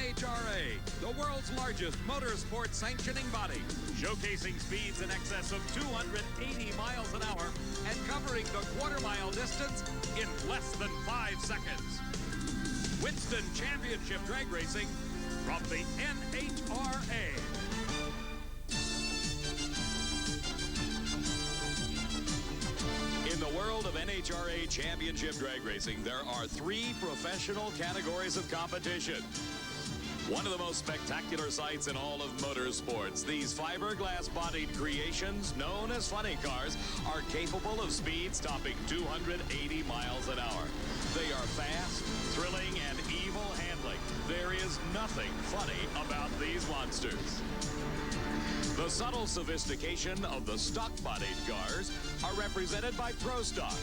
NHRA, the world's largest motorsport sanctioning body, showcasing speeds in excess of 280 miles an hour and covering the quarter-mile distance in less than 5 seconds. Winston Championship Drag Racing from the NHRA. In the world of NHRA Championship Drag Racing, there are 3 professional categories of competition. One of the most spectacular sights in all of motorsports, these fiberglass-bodied creations known as funny cars are capable of speeds topping 280 miles an hour. They are fast, thrilling, and evil handling. There is nothing funny about these monsters. The subtle sophistication of the stock-bodied cars are represented by Pro Stock.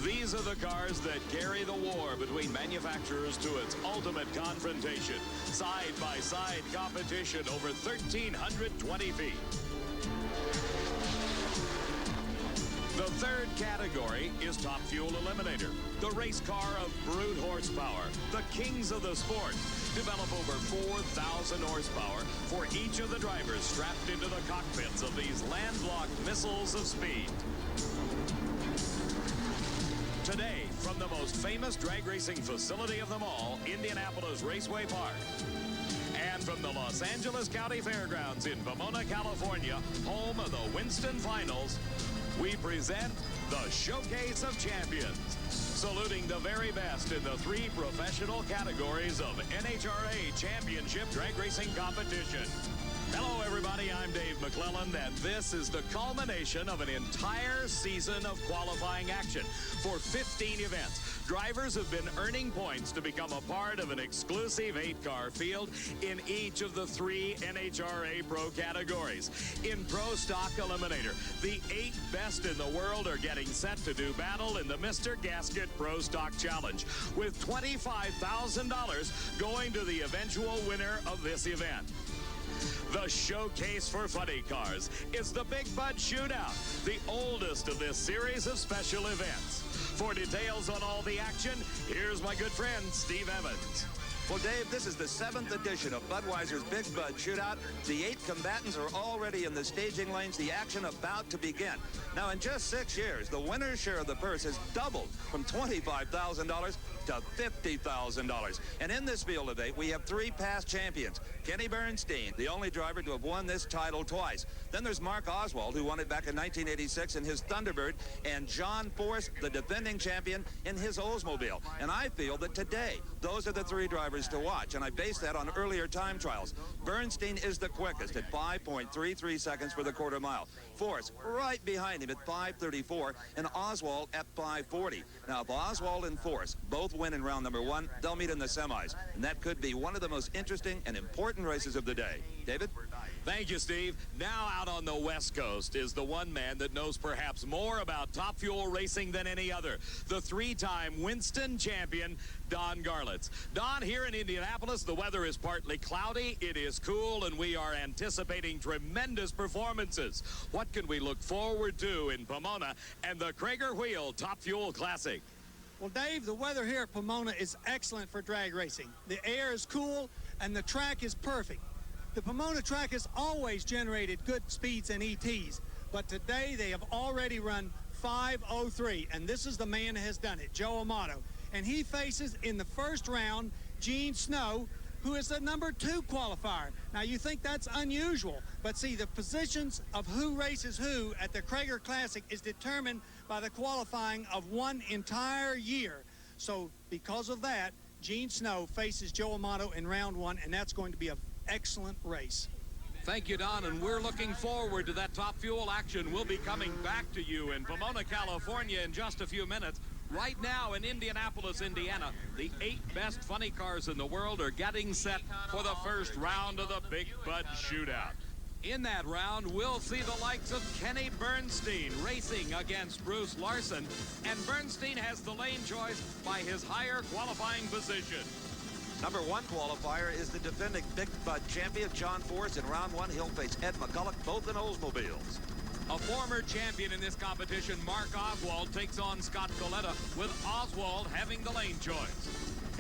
These are the cars that carry the war between manufacturers to its ultimate confrontation. Side-by-side competition over 1,320 feet. The third category is Top Fuel Eliminator, the race car of brute horsepower, the kings of the sport. Develop over 4,000 horsepower for each of the drivers strapped into the cockpits of these landlocked missiles of speed. Today, from the most famous drag racing facility of them all, Indianapolis Raceway Park, and from the Los Angeles County Fairgrounds in Pomona, California, home of the Winston Finals, we present the Showcase of Champions, saluting the very best in the 3 professional categories of NHRA Championship Drag Racing Competition. Hello, everybody. I'm Dave McClellan, and this is the culmination of an entire season of qualifying action. For 15 events, drivers have been earning points to become a part of an exclusive 8-car field in each of the 3 NHRA Pro categories. In Pro Stock Eliminator, the 8 best in the world are getting set to do battle in the Mr. Gasket Pro Stock Challenge, with $25,000 going to the eventual winner of this event. The showcase for funny cars is the Big Bud Shootout, the oldest of this series of special events. For details on all the action, here's my good friend, Steve Evans. Well, Dave, this is the 7th edition of Budweiser's Big Bud Shootout. The 8 combatants are already in the staging lanes, the action about to begin. Now, in just 6 years, the winner's share of the purse has doubled from $25,000 to $50,000. And in this field today, we have 3 past champions. Kenny Bernstein, the only driver to have won this title twice. Then there's Mark Oswald, who won it back in 1986 in his Thunderbird, and John Force, the defending champion, in his Oldsmobile. And I feel that today, those are the 3 drivers to watch, and I base that on earlier time trials. Bernstein is the quickest at 5.33 seconds for the quarter mile. Force right behind him at 5.34, and Oswald at 5.40. Now, if Oswald and Force both win in round number 1, they'll meet in the semis, and that could be one of the most interesting and important races of the day. David? Thank you, Steve. Now out on the West Coast is the one man that knows perhaps more about Top Fuel racing than any other, the 3-time Winston champion, Don Garlitz. Don, here in Indianapolis, the weather is partly cloudy, it is cool, and we are anticipating tremendous performances. What can we look forward to in Pomona and the Cragar Wheel Top Fuel Classic? Well, Dave, the weather here at Pomona is excellent for drag racing. The air is cool, and the track is perfect. The Pomona track has always generated good speeds and ETs, but today they have already run 5.03, and this is the man that has done it, Joe Amato. And he faces, in the first round, Gene Snow, who is the number 2 qualifier. Now, you think that's unusual, but see, the positions of who races who at the Cragar Classic is determined by the qualifying of one entire year. So, because of that, Gene Snow faces Joe Amato in round 1, and that's going to be an excellent race. Thank you, Don, and we're looking forward to that Top Fuel action. We'll be coming back to you in Pomona, California in just a few minutes. Right now in Indianapolis, Indiana, the 8 best funny cars in the world are getting set for the first round of the Big Bud Shootout. In that round, we'll see the likes of Kenny Bernstein racing against Bruce Larson, and Bernstein has the lane choice by his higher qualifying position. Number 1 qualifier is the defending Big Bud champion, John Force. In round 1, he'll face Ed McCulloch, both in Oldsmobiles. A former champion in this competition, Mark Oswald, takes on Scott Coletta, with Oswald having the lane choice.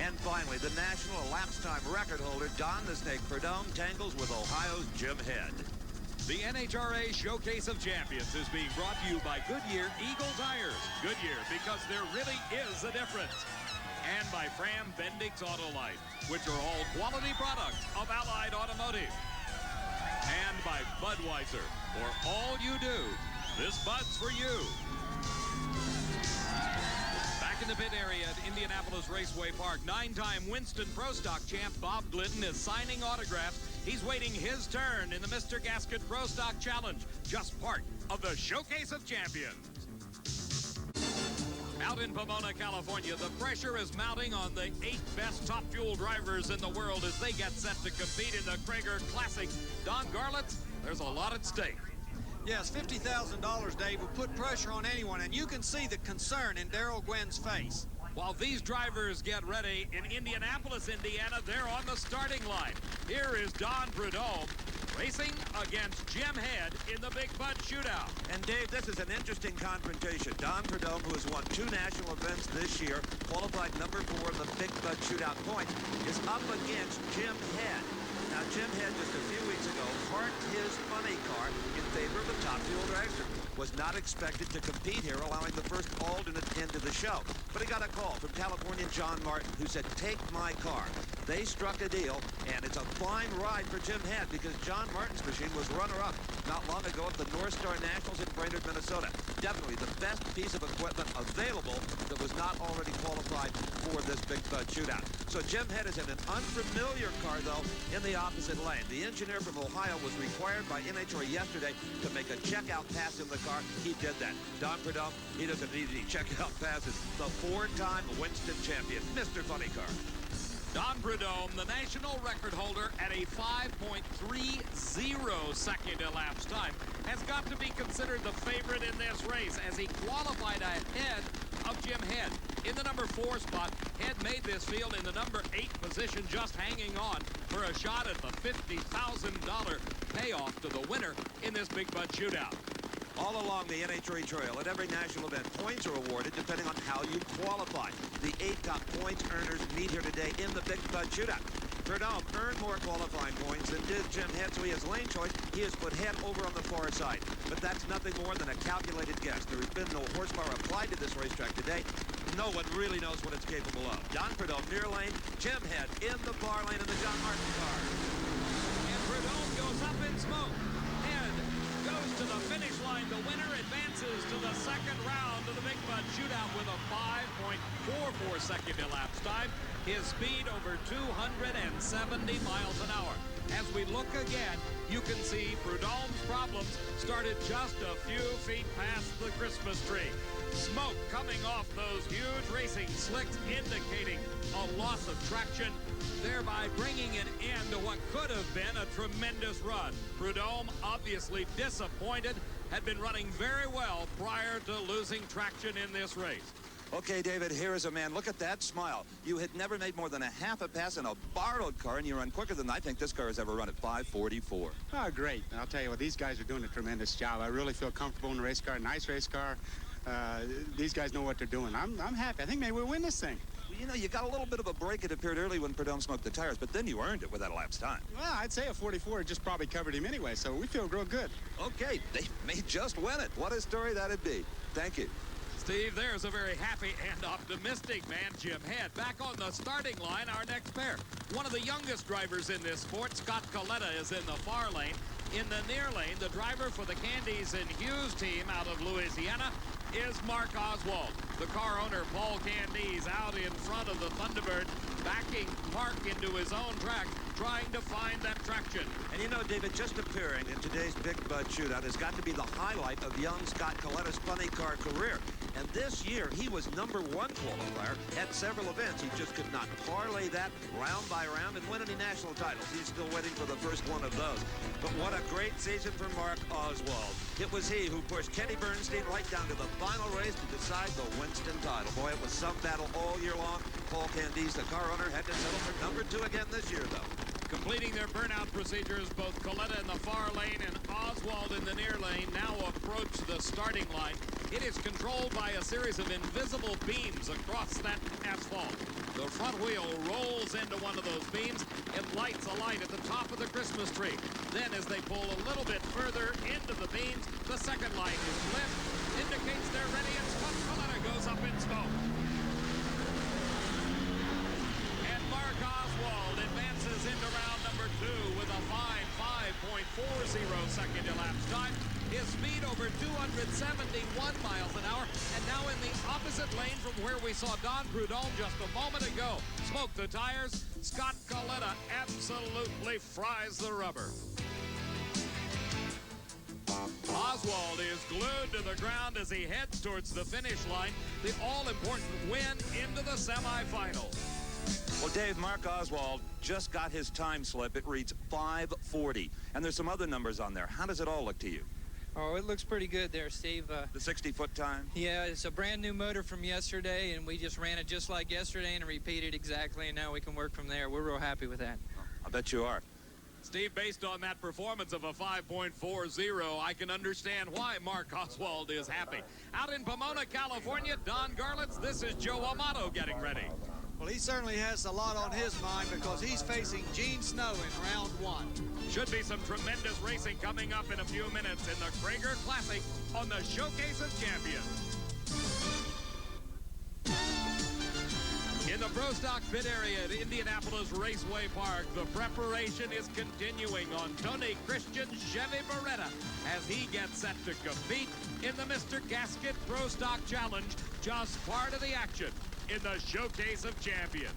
And finally, the national elapsed time record holder, Don the Snake Prudhomme, tangles with Ohio's Jim Head. The NHRA Showcase of Champions is being brought to you by Goodyear Eagle Tires. Goodyear, because there really is a difference. And by Fram Bendix Autolite, which are all quality products of Allied Automotive. And by Budweiser, for all you do, this Bud's for you. Back in the pit area at Indianapolis Raceway Park, 9-time Winston Pro Stock champ Bob Glidden is signing autographs. He's waiting his turn in the Mr. Gasket Pro Stock Challenge, just part of the Showcase of Champions. Out in Pomona, California, the pressure is mounting on the 8 best top fuel drivers in the world as they get set to compete in the Cragar Classic. Don Garlitz, there's a lot at stake. Yes, $50,000, Dave, will put pressure on anyone, and you can see the concern in Darrell Gwynn's face. While these drivers get ready in Indianapolis, Indiana, they're on the starting line. Here is Don Prudhomme racing against Jim Head in the Big Bud Shootout. And Dave, this is an interesting confrontation. Don Prudhomme, who has won 2 national events this year, qualified number 4 in the Big Bud Shootout points, is up against Jim Head. Now, Jim Head just a few weeks ago parked his funny car in favor of a top fuel dragster. Was not expected to compete here, allowing the first alternate into the show. But he got a call from Californian John Martin, who said, take my car. They struck a deal, and it's a fine ride for Jim Head because John Martin's machine was runner-up not long ago at the North Star Nationals in Brainerd, Minnesota. Definitely the best piece of equipment available that was not already qualified for this Big Bud Shootout. So Jim Head is in an unfamiliar car, though, in the opposite lane. The engineer from Ohio was required by NHRA yesterday to make a checkout pass in the car. He did that. Don Prudhomme, he doesn't need any checkout passes. The 4-time Winston champion, Mr. Funny Car. Don Prudhomme, the national record holder at a 5.30 second elapsed time, has got to be considered the favorite in this race as he qualified ahead of Jim Head. In the number 4 spot, Head made this field in the number 8 position, just hanging on for a shot at the $50,000 payoff to the winner in this Big Bud Shootout. All along the NHRA trail, at every national event, points are awarded depending on how you qualify. The 8 top points earners meet here today in the Big Bud Shootout. Prudhomme earned more qualifying points than did Jim Head, so he has lane choice. He has put Head over on the far side. But that's nothing more than a calculated guess. There has been no horsepower applied to this racetrack today. No one really knows what it's capable of. Don Prudhomme near lane, Jim Head in the far lane of the John Martin car. And Prudhomme goes up in smoke. Head goes to the finish line. The winner advances to the second round of the Big Bud Shootout with a 5.44 second elapsed time. His speed over 270 miles an hour. As we look again, you can see Prudhomme's problems started just a few feet past the Christmas tree. Smoke coming off those huge racing slicks indicating a loss of traction, thereby bringing an end to what could have been a tremendous run. Prudhomme, obviously disappointed, had been running very well prior to losing traction in this race. Okay, David, here is a man. Look at that smile. You had never made more than a half a pass in a borrowed car, and you run quicker than I think this car has ever run at 5:44. Oh, great. I'll tell you what, these guys are doing a tremendous job. I really feel comfortable in the race car. Nice race car. These guys know what they're doing. I'm happy. I think maybe we'll win this thing. Well, you know, you got a little bit of a break. It appeared early when Prudhomme smoked the tires, but then you earned it with that elapsed time. Well, I'd say a 44 just probably covered him anyway, so we feel real good. Okay, they may just win it. What a story that'd be. Thank you. Steve, there's a very happy and optimistic man, Jim Head. Back on the starting line, our next pair. One of the youngest drivers in this sport, Scott Coletta, is in the far lane. In the near lane, the driver for the Candies and Hughes team out of Louisiana is Mark Oswald. The car owner, Paul Candies, out in front of the Thunderbird, backing Mark into his own track, trying to find that traction. And you know, David, just appearing in today's Big Bud Shootout has got to be the highlight of young Scott Coletta's funny car career. And this year, he was #1 qualifier at several events. He just could not parlay that round by round and win any national titles. He's still waiting for the first one of those. But what a great season for Mark Oswald. It was he who pushed Kenny Bernstein right down to the final race to decide the Winston title. Boy, it was some battle all year long. Paul Candies, the car owner, had to settle for #2 again this year, though. Completing their burnout procedures, both Coletta in the far lane and Oswald in the near lane now approach the starting line. It is controlled by a series of invisible beams across that asphalt. The front wheel rolls into one of those beams. It lights a light at the top of the Christmas tree. Then as they pull a little bit further into the beams, the second light is lit, indicates they're ready, and Pomona goes up in smoke. And Mark Oswald advances into round number 2 with a fine 5.40 second elapsed time. His speed over 271 miles an hour, and now in the opposite lane from where we saw Don Prudhomme just a moment ago. Smoke the tires. Scott Coletta absolutely fries the rubber. Oswald is glued to the ground as he heads towards the finish line. The all-important win into the semifinals. Well, Dave, Mark Oswald just got his time slip. It reads 5:40, and there's some other numbers on there. How does it all look to you? Oh, it looks pretty good there, Steve. The 60-foot time? Yeah, it's a brand new motor from yesterday, and we just ran it just like yesterday and repeated exactly, and now we can work from there. We're real happy with that. I bet you are. Steve, based on that performance of a 5.40, I can understand why Mark Oswald is happy. Out in Pomona, California, Don Garlitz, this is Joe Amato getting ready. Well, he certainly has a lot on his mind because he's facing Gene Snow in round 1. Should be some tremendous racing coming up in a few minutes in the Cragar Classic on the Showcase of Champions. In the Pro Stock pit area at Indianapolis Raceway Park, the preparation is continuing on Tony Christian's Chevy Beretta as he gets set to compete in the Mr. Gasket Pro Stock Challenge, just part of the action in the Showcase of Champions.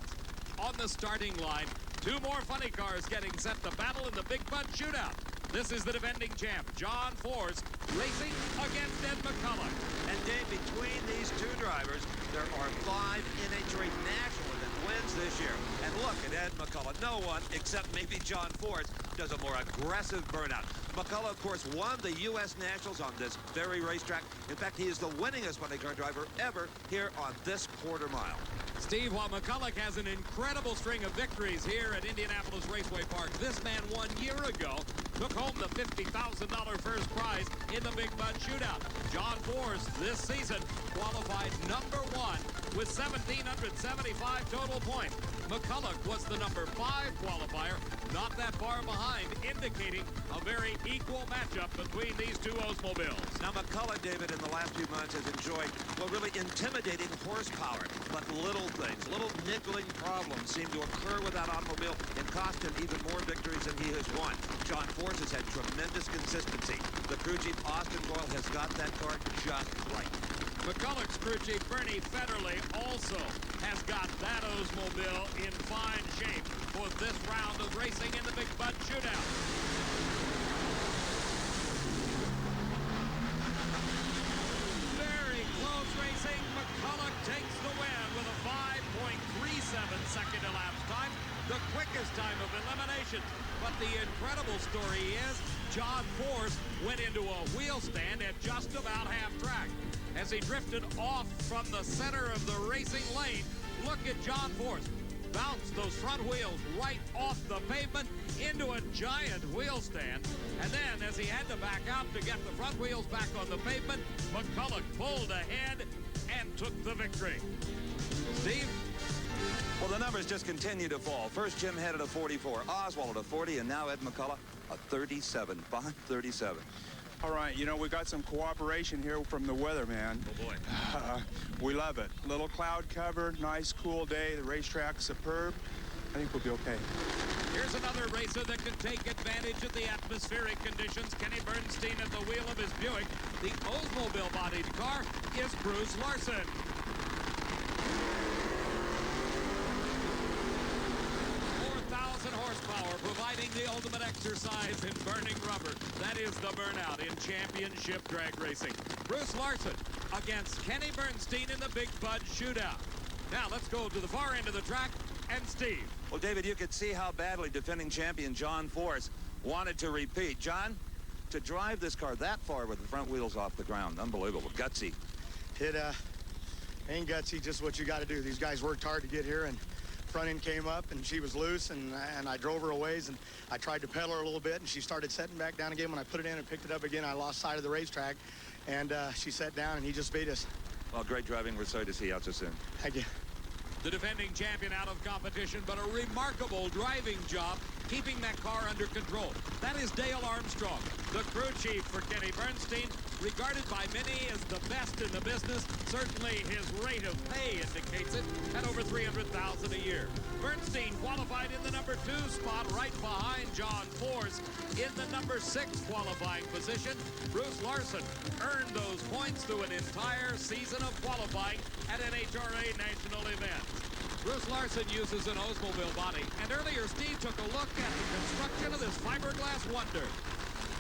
On the starting line, 2 more funny cars getting set to battle in the Big Bud Shootout. This is the defending champ, John Force, racing against Ed McCulloch. And Dave, between these 2 drivers, there are 5 NHRA national event wins this year. And look at Ed McCulloch. No one, except maybe John Force, does a more aggressive burnout. McCulloch, of course, won the U.S. Nationals on this very racetrack. In fact, he is the winningest funny car driver ever here on this quarter mile. Steve, while McCulloch has an incredible string of victories here at Indianapolis Raceway Park, this man 1 year ago took home the $50,000 first prize in the Big Bud Shootout. John Force this season qualified number 1 with 1,775 total points. McCulloch was the number 5 qualifier, not that far behind, indicating a very equal matchup between these 2 Oldsmobiles. Now, McCulloch, David, in the last few months has enjoyed, well, really intimidating horsepower. But little things, little niggling problems seem to occur with that automobile and cost him even more victories than he has won. John Force has had tremendous consistency. The crew chief, Austin Boyle, has got that car just right. McCulloch's crew chief, Bernie Federley, also has got that Oldsmobile in fine shape for this round of racing in the Big Bud Shootout. Very close racing. McCulloch takes the win with a 5.37 second elapsed time, the quickest time of elimination. But the incredible story is John Force went into a wheel stand at just about half track. As he drifted off from the center of the racing lane, look at John Force bounce those front wheels right off the pavement into a giant wheel stand. And then as he had to back out to get the front wheels back on the pavement, McCulloch pulled ahead and took the victory. Steve? Well, the numbers just continue to fall. First, Jim Head at a 44, Oswald at a 40, and now Ed McCulloch a 37, 537. All right, you know, we got some cooperation here from the weather, man. Oh, boy. We love it. Little cloud cover, nice, cool day. The racetrack's superb. I think we'll be okay. Here's another racer that can take advantage of the atmospheric conditions. Kenny Bernstein at the wheel of his Buick. The Oldsmobile-bodied car is Bruce Larson. 4,000 horsepower, providing the ultimate exercise in burning rubber. That is the burnout in championship drag racing. Bruce Larson against Kenny Bernstein in the Big Bud Shootout. Now let's go to the far end of the track and Steve. Well, David, you could see how badly defending champion John Force wanted to repeat. John, to drive this car that far with the front wheels off the ground, unbelievable, gutsy. It ain't gutsy, just what you got to do. These guys worked hard to get here, and front end came up, and she was loose, and I drove her a ways, and I tried to pedal her a little bit, and she started setting back down again. When I put it in and picked it up again, I lost sight of the racetrack, and she sat down, and he just beat us. Well, great driving. We're sorry to see you out so soon. Thank you. The defending champion out of competition, but a remarkable driving job keeping that car under control. That is Dale Armstrong, the crew chief for Kenny Bernstein, regarded by many as the best in the business. Certainly his rate of pay indicates it, at over $300,000 a year. Bernstein qualified in the number 2 spot, right behind John Force in the number 6 qualifying position. Bruce Larson earned those points through an entire season of qualifying at NHRA national events. Bruce Larson uses an Oldsmobile body, and earlier Steve took a look at the construction of this fiberglass wonder.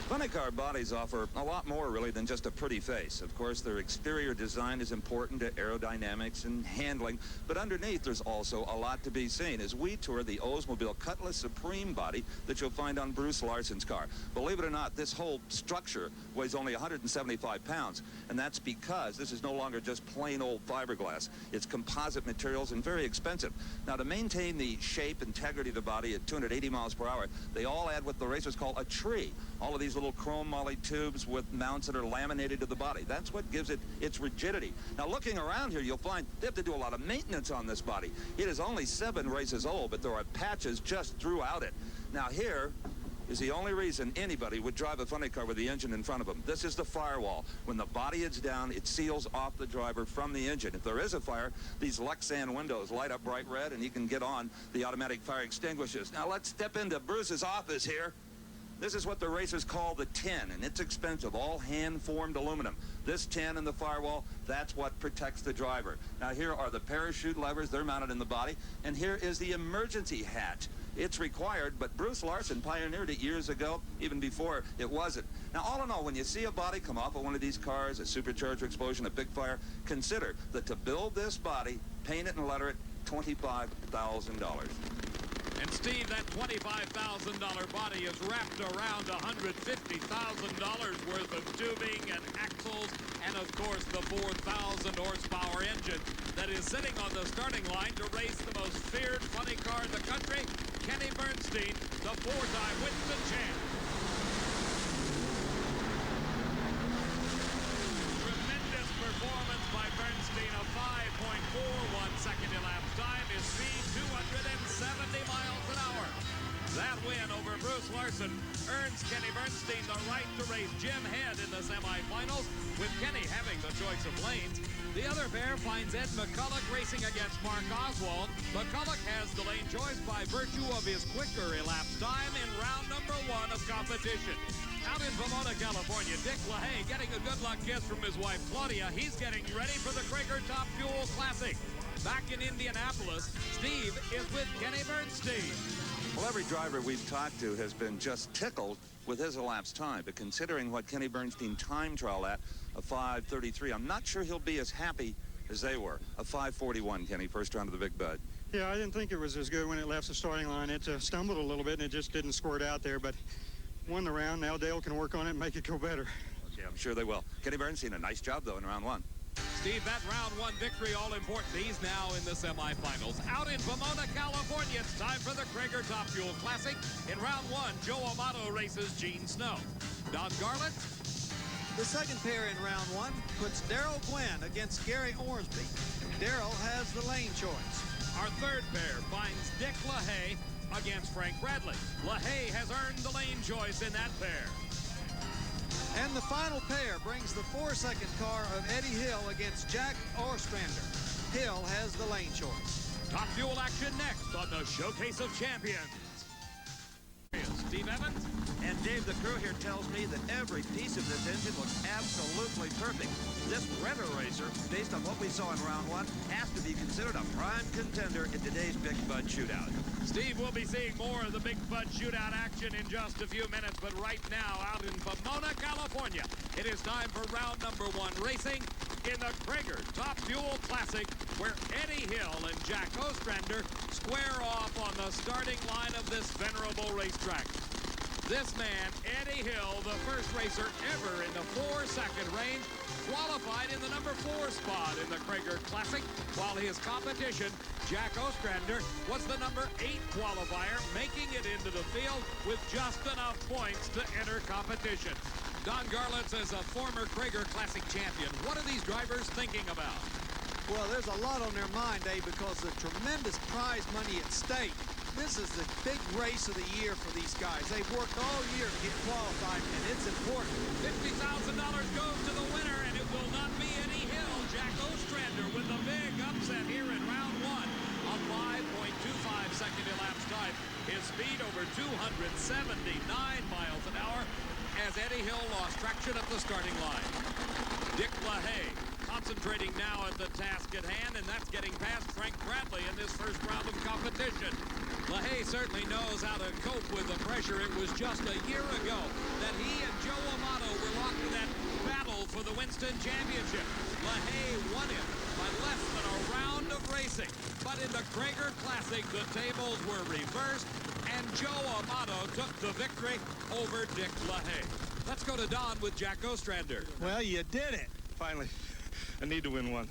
Funny car bodies offer a lot more, really, than just a pretty face. Of course, their exterior design is important to aerodynamics and handling, but underneath there's also a lot to be seen as we tour the Oldsmobile Cutlass Supreme body that you'll find on Bruce Larson's car. Believe it or not, this whole structure weighs only 175 pounds, and that's because this is no longer just plain old fiberglass. It's composite materials and very expensive. Now, to maintain the shape, integrity of the body at 280 miles per hour, they all add what the racers call a tree. All of these little chrome moly tubes with mounts that are laminated to the body. That's what gives it its rigidity. Now, looking around here, you'll find they have to do a lot of maintenance on this body. It is only 7 races old, but there are patches just throughout it. Now, here is the only reason anybody would drive a funny car with the engine in front of them. This is the firewall. When the body is down, it seals off the driver from the engine. If there is a fire, these Lexan windows light up bright red, and he can get on the automatic fire extinguishers. Now, let's step into Bruce's office here. This is what the racers call the tin, and it's expensive, all hand-formed aluminum. This tin and the firewall, that's what protects the driver. Now, here are the parachute levers. They're mounted in the body. And here is the emergency hatch. It's required, but Bruce Larson pioneered it years ago, even before it wasn't. Now, all in all, when you see a body come off of one of these cars, a supercharger explosion, a big fire, consider that to build this body, paint it and letter it, $25,000. And Steve, that $25,000 body is wrapped around $150,000 worth of tubing and axles, and of course the 4,000 horsepower engine that is sitting on the starting line to race the most feared funny car in the country, Kenny Bernstein, the 4-time Winston champ. Tremendous performance by Bernstein, a 5.41 second elapsed time, his speed 270 miles an hour. That win over Bruce Larson earns Kenny Bernstein the right to race Jim Head in the semifinals, with Kenny having the choice of lanes. The other pair finds Ed McCulloch racing against Mark Oswald. McCulloch has the lane choice by virtue of his quicker elapsed time in round number 1 of competition. Out in Pomona, California, Dick LaHaye getting a good luck kiss from his wife Claudia. He's getting ready for the Cragar Top Fuel Classic. Back in Indianapolis, Steve is with Kenny Bernstein. Well, every driver we've talked to has been just tickled with his elapsed time, but considering what Kenny Bernstein time trial at, a 5:33, I'm not sure he'll be as happy as they were. A 5:41, Kenny, first round of the Big Bud. Yeah, I didn't think it was as good when it left the starting line. It stumbled a little bit, and it just didn't squirt out there, but won the round. Now Dale can work on it and make it go better. Okay, I'm sure they will. Kenny Bernstein, a nice job, though, in round 1. Steve, that round 1 victory all important. He's now in the semifinals. Out in Pomona, California, it's time for the Cragar Top Fuel Classic. In round 1, Joe Amato races Gene Snow. Don Garlett. The second pair in round 1 puts Darrell Gwynn against Gary Ormsby. Darrell has the lane choice. Our third pair finds Dick LaHaye against Frank Bradley. LaHaye has earned the lane choice in that pair. And the final pair brings the 4-second car of Eddie Hill against Jack Ostrander. Hill has the lane choice. Top Fuel action next on the Showcase of Champions. Steve Evans. And Dave, the crew here tells me that every piece of this engine looks absolutely perfect. This Renter Racer, based on what we saw in round 1, has to be considered a prime contender in today's Big Bud Shootout. Steve, we'll be seeing more of the Big Bud Shootout action in just a few minutes, but right now, out in Pomona, California, it is time for round number 1 racing in the Cragar Top Fuel Classic, where Eddie Hill and Jack Ostrander square off on the starting line of this venerable racetrack. This man, Eddie Hill, the first racer ever in the 4-second range, qualified in the number 4 spot in the Cragar Classic, while his competition, Jack Ostrander, was the number 8 qualifier, making it into the field with just enough points to enter competition. Don Garlitz, as a former Cragar Classic champion, what are these drivers thinking about? Well, there's a lot on their mind, Dave, because of the tremendous prize money at stake. This is the big race of the year for these guys. They've worked all year to get qualified, and it's important. $50,000 goes to the winner, and it will not be Eddie Hill. Jack Ostrander with the big upset here in round one. A 5.25 second elapsed time. His speed over 279 miles an hour as Eddie Hill lost traction at the starting line. Dick LaHaye concentrating now at the task at hand, and that's getting past Frank Bradley in this first round of competition. LaHaye certainly knows how to cope with the pressure. It was just a year ago that he and Joe Amato were locked in that battle for the Winston Championship. LaHaye won it by less than a round of racing. But in the Cragar Classic, the tables were reversed, and Joe Amato took the victory over Dick LaHaye. Let's go to Don with Jack Ostrander. Well, you did it. Finally, I need to win one.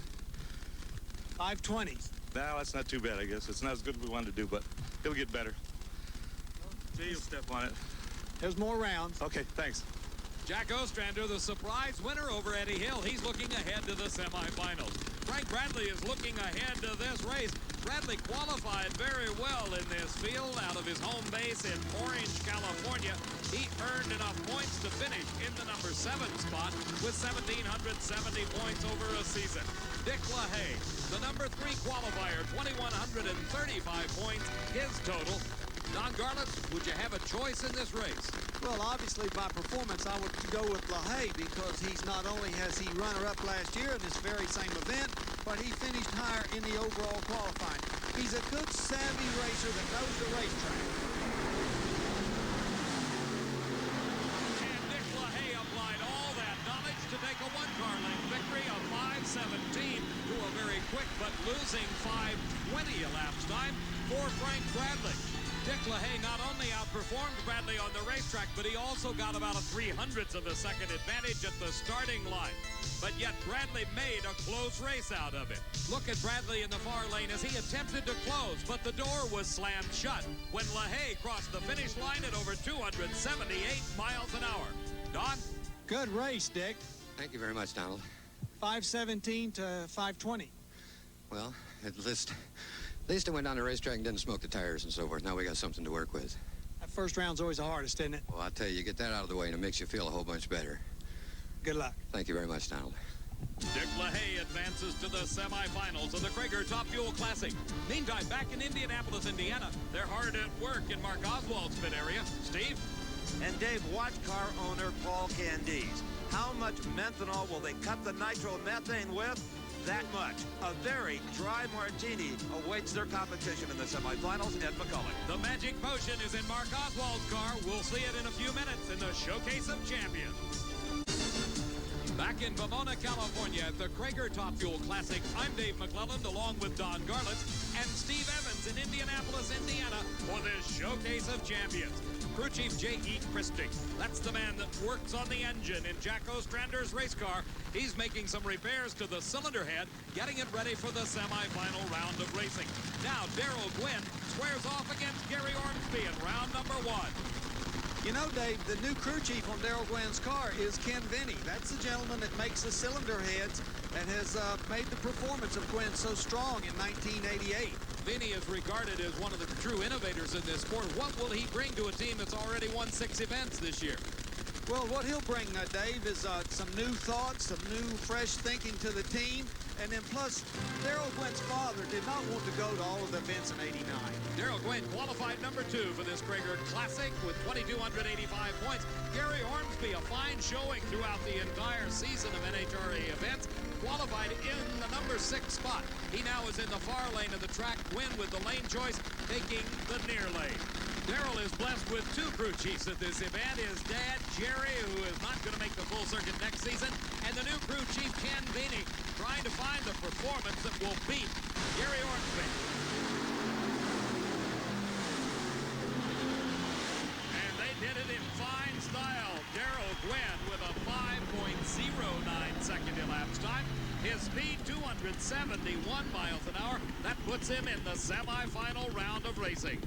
520s. No, that's not too bad, I guess. It's not as good as we wanted to do, but it'll get better. Jay, you'll step on it. There's more rounds. Okay, thanks. Jack Ostrander, the surprise winner over Eddie Hill. He's looking ahead to the semifinals. Frank Bradley is looking ahead to this race. Bradley qualified very well in this field out of his home base in Orange, California. He earned enough points to finish in the number 7 spot with 1,770 points over a season. Dick LaHaye, the number 3 qualifier, 2,135 points, his total. Don Garlitz, would you have a choice in this race? Well, obviously, by performance, I would go with LaHaye because he's not only has he runner-up last year in this very same event, but he finished higher in the overall qualifying. He's a good, savvy racer that knows the racetrack. And Dick LaHaye applied all that knowledge to take a one-car length victory of 5:17 to a very quick but losing 5:20 elapsed time for Frank Bradley. Dick LaHaye not only outperformed Bradley on the racetrack, but he also got about a 300th of a second advantage at the starting line. But yet Bradley made a close race out of it. Look at Bradley in the far lane as he attempted to close, but the door was slammed shut when LaHaye crossed the finish line at over 278 miles an hour. Don? Good race, Dick. Thank you very much, Donald. 5:17 to 5:20. Well, at least I went down the racetrack and didn't smoke the tires and so forth. Now we got something to work with. That first round's always the hardest, isn't it? Well, I'll tell you, you get that out of the way and it makes you feel a whole bunch better. Good luck. Thank you very much, Donald. Dick LaHaye advances to the semifinals of the Cragar Top Fuel Classic. Meantime, back in Indianapolis, Indiana, they're hard at work in Mark Oswald's pit area. Steve? And Dave, watch car owner Paul Candies. How much methanol will they cut the nitromethane with? That much. A very dry martini awaits their competition in the semifinals at McCulloch. The magic potion is in Mark Oswald's car. We'll see it in a few minutes in the Showcase of Champions. Back in Pomona, California at the Cragar Top Fuel Classic, I'm Dave McClelland along with Don Garlitz and Steve Evans in Indianapolis, Indiana for this Showcase of Champions. Crew Chief J.E. Christie, that's the man that works on the engine in Jack Ostrander's race car. He's making some repairs to the cylinder head, getting it ready for the semifinal round of racing. Now, Darrell Gwynn squares off against Gary Ormsby in round number 1. You know, Dave, the new crew chief on Darrell Gwynn's car is Ken Vinny. That's the gentleman that makes the cylinder heads and has made the performance of Gwynn so strong in 1988. Vinny is regarded as one of the true innovators in this sport. What will he bring to a team that's already won 6 events this year? Well, what he'll bring, Dave, is some new thoughts, some new fresh thinking to the team. And then plus, Darrell Gwynn's father did not want to go to all of the events in '89. Darrell Gwynn qualified number 2 for this Cragar Classic with 2,285 points. Gary Ormsby, a fine showing throughout the entire season of NHRA events, qualified in the number 6 spot. He now is in the far lane of the track. Gwynn with the lane choice, taking the near lane. Darrell is blessed with 2 crew chiefs at this event. His dad, Jerry, who is not going to make the full circuit next season, and the new crew chief, Ken Vinny, trying to find the performance that will beat Gary Ormsby. And they did it in fine style. Darrell Gwynn with a 5.09 second elapsed time. His speed, 271 miles an hour. That puts him in the semifinal round of racing.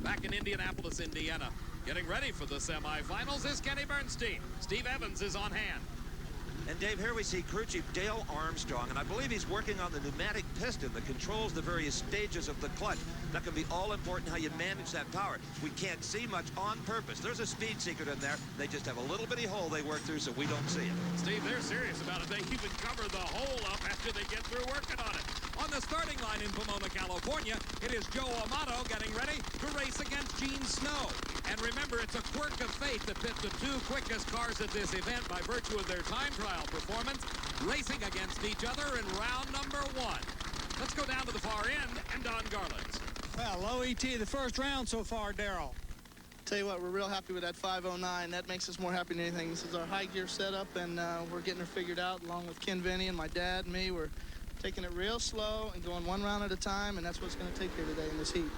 Back in Indianapolis, Indiana, getting ready for the semifinals is Kenny Bernstein. Steve Evans is on hand. And Dave, here we see crew chief Dale Armstrong, and I believe he's working on the pneumatic piston that controls the various stages of the clutch. That can be all important how you manage that power. We can't see much on purpose. There's a speed secret in there. They just have a little bitty hole they work through so we don't see it. Steve, they're serious about it. They even cover the hole up after they get through working on it. On the starting line in Pomona, California, it is Joe Amato getting ready to race against Gene Snow. And remember, it's a quirk of fate that pit the two quickest cars at this event by virtue of their time trial performance, racing against each other in round number 1. Let's go down to the far end and Don Garland's. Well, low ET the first round so far, Darrell. Tell you what, we're real happy with that 509. That makes us more happy than anything. This is our high gear setup, and we're getting her figured out along with Ken Vinny and my dad and me. We're taking it real slow and going one round at a time, and that's what it's going to take here today in this heat.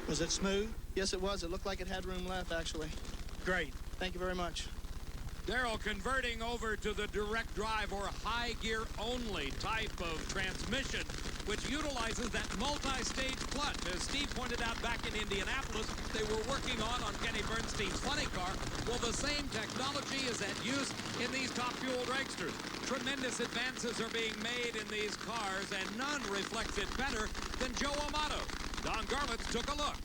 Was it smooth? Yes, it was. It looked like it had room left, actually. Great. Thank you very much. Darrell converting over to the direct drive or high gear only type of transmission, which utilizes that multi-stage clutch. As Steve pointed out back in Indianapolis, they were working on Kenny Bernstein's funny car. Well, the same technology is at use in these top fuel dragsters. Tremendous advances are being made in these cars, and none reflects it better than Joe Amato. Don Garland took a look.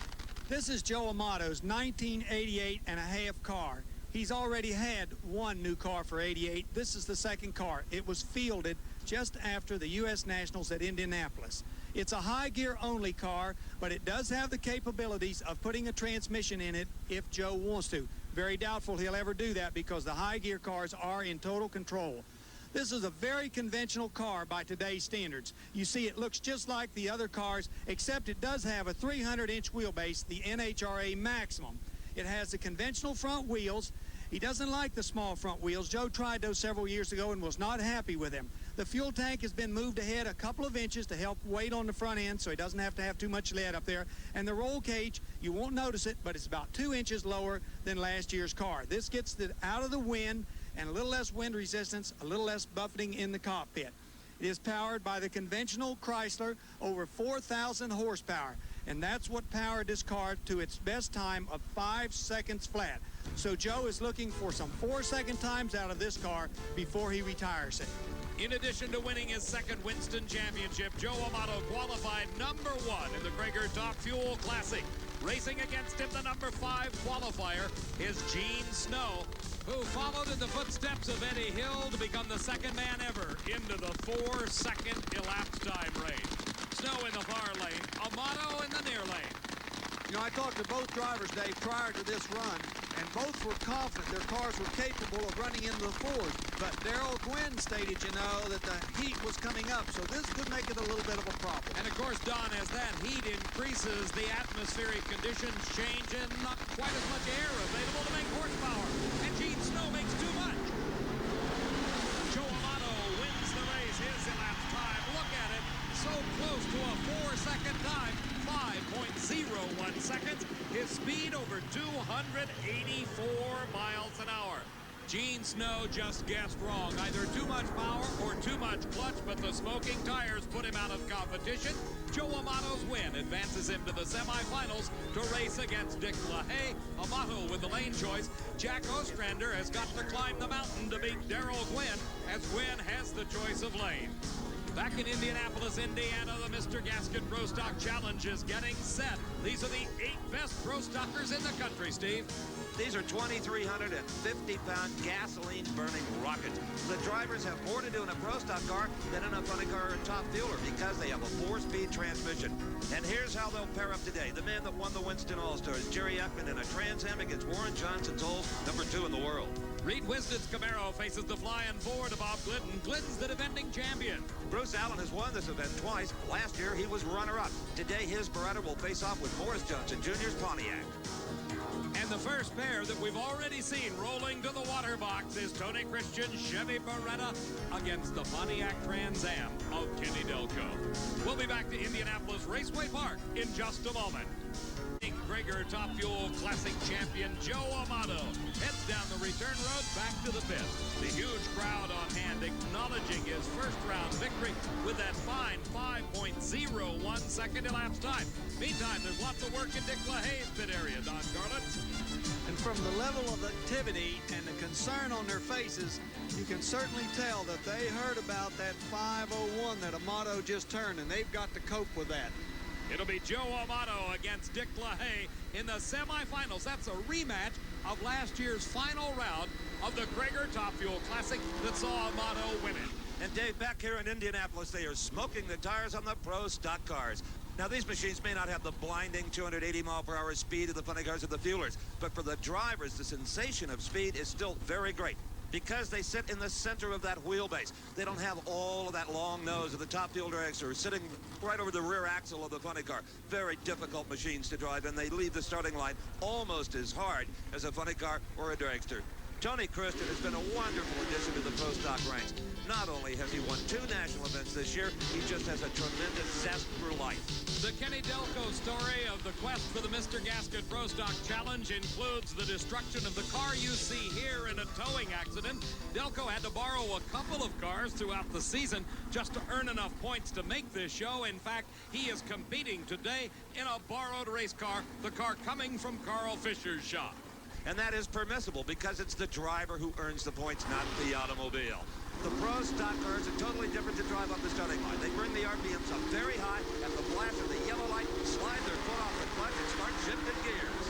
This is Joe Amato's 1988 and a half car. He's already had one new car for 88. This is the second car. It was fielded just after the U.S. Nationals at Indianapolis. It's a high gear only car, but it does have the capabilities of putting a transmission in it if Joe wants to. Very doubtful he'll ever do that because the high gear cars are in total control. This is a very conventional car by today's standards. You see, it looks just like the other cars, except it does have a 300-inch wheelbase, the NHRA Maximum. It has the conventional front wheels. He doesn't like the small front wheels. Joe tried those several years ago and was not happy with them. The fuel tank has been moved ahead a couple of inches to help weight on the front end so he doesn't have to have too much lead up there. And the roll cage, you won't notice it, but it's about 2 inches lower than last year's car. This gets it out of the wind and a little less wind resistance, a little less buffeting in the cockpit. It is powered by the conventional Chrysler, over 4,000 horsepower. And that's what powered this car to its best time of 5 seconds flat. So Joe is looking for some 4-second times out of this car before he retires it. In addition to winning his second Winston championship, Joe Amato qualified number 1 in the Cragar Top Fuel Classic. Racing against him, the number 5 qualifier is Gene Snow, who followed in the footsteps of Eddie Hill to become the second man ever into the 4-second elapsed time range. Snow in the far lane, Amato in the near lane. You know, I talked to both drivers, Dave, prior to this run, and both were confident their cars were capable of running into the fours. But Darrell Gwynn stated, you know, that the heat was coming up, so this could make it a little bit of a problem. And of course, Don, as that heat increases, the atmospheric conditions change and not quite as much air available to make horsepower. And Gene Snow makes too much. Joe Amato wins the race, his elapsed time. Look at it, so close to a 4-second time. 5.01 seconds. His speed over 284 miles an hour. Gene Snow just guessed wrong. Either too much power or too much clutch, but the smoking tires put him out of competition. Joe Amato's win advances him to the semifinals to race against Dick LaHaye. Amato with the lane choice. Jack Ostrander has got to climb the mountain to beat Darrell Gwynn, as Gwynn has the choice of lane. Back in Indianapolis, Indiana, the Mr. Gasket Pro Stock Challenge is getting set. These are the 8 best pro stockers in the country, Steve. These are 2,350-pound gasoline-burning rockets. The drivers have more to do in a pro stock car than in a funny car or a top fueler because they have a 4-speed transmission. And here's how they'll pair up today. The man that won the Winston All-Stars, Jerry Eckman, in a Trans Am against Warren Johnson's Olds, number 2 in the world. Reed Wiston's Camaro faces the flying Ford of Bob Glidden. Glidden's the defending champion. Bruce Allen has won this event twice. Last year, he was runner-up. Today, his Beretta will face off with Morris Johnson Jr.'s Pontiac. And the first pair that we've already seen rolling to the water box is Tony Christian's Chevy Beretta against the Pontiac Trans Am of Kenny Delco. We'll be back to Indianapolis Raceway Park in just a moment. Cragar Top Fuel Classic champion Joe Amato heads down the return road back to the pit. The huge crowd on hand acknowledging his first round victory with that fine 5.01 second elapsed time. Meantime, there's lots of work in Dick LaHaye's pit area, Don Garland. And from the level of activity and the concern on their faces, you can certainly tell that they heard about that 5:01 that Amato just turned, and they've got to cope with that. It'll be Joe Amato against Dick LaHaye in the semifinals. That's a rematch of last year's final round of the Cragar Top Fuel Classic that saw Amato win it. And Dave, back here in Indianapolis, they are smoking the tires on the pro stock cars. Now, these machines may not have the blinding 280-mile-per-hour speed of the funny cars of the fuelers, but for the drivers, the sensation of speed is still very great because they sit in the center of that wheelbase. They don't have all of that long nose of the top fuel dragster sitting right over the rear axle of the funny car. Very difficult machines to drive, and they leave the starting line almost as hard as a funny car or a dragster. Tony Christian has been a wonderful addition to the pro stock ranks. Not only has he won 2 national events this year, he just has a tremendous zest for life. The Kenny Delco story of the quest for the Mr. Gasket Pro Stock Challenge includes the destruction of the car you see here in a towing accident. Delco had to borrow a couple of cars throughout the season just to earn enough points to make this show. In fact, he is competing today in a borrowed race car, the car coming from Carl Fisher's shop. And that is permissible because it's the driver who earns the points, not the automobile. The pro stock cars are totally different to drive off the starting line. They bring the RPMs up very high at the flash of the yellow light, slide their foot off the clutch, and start shifting gears.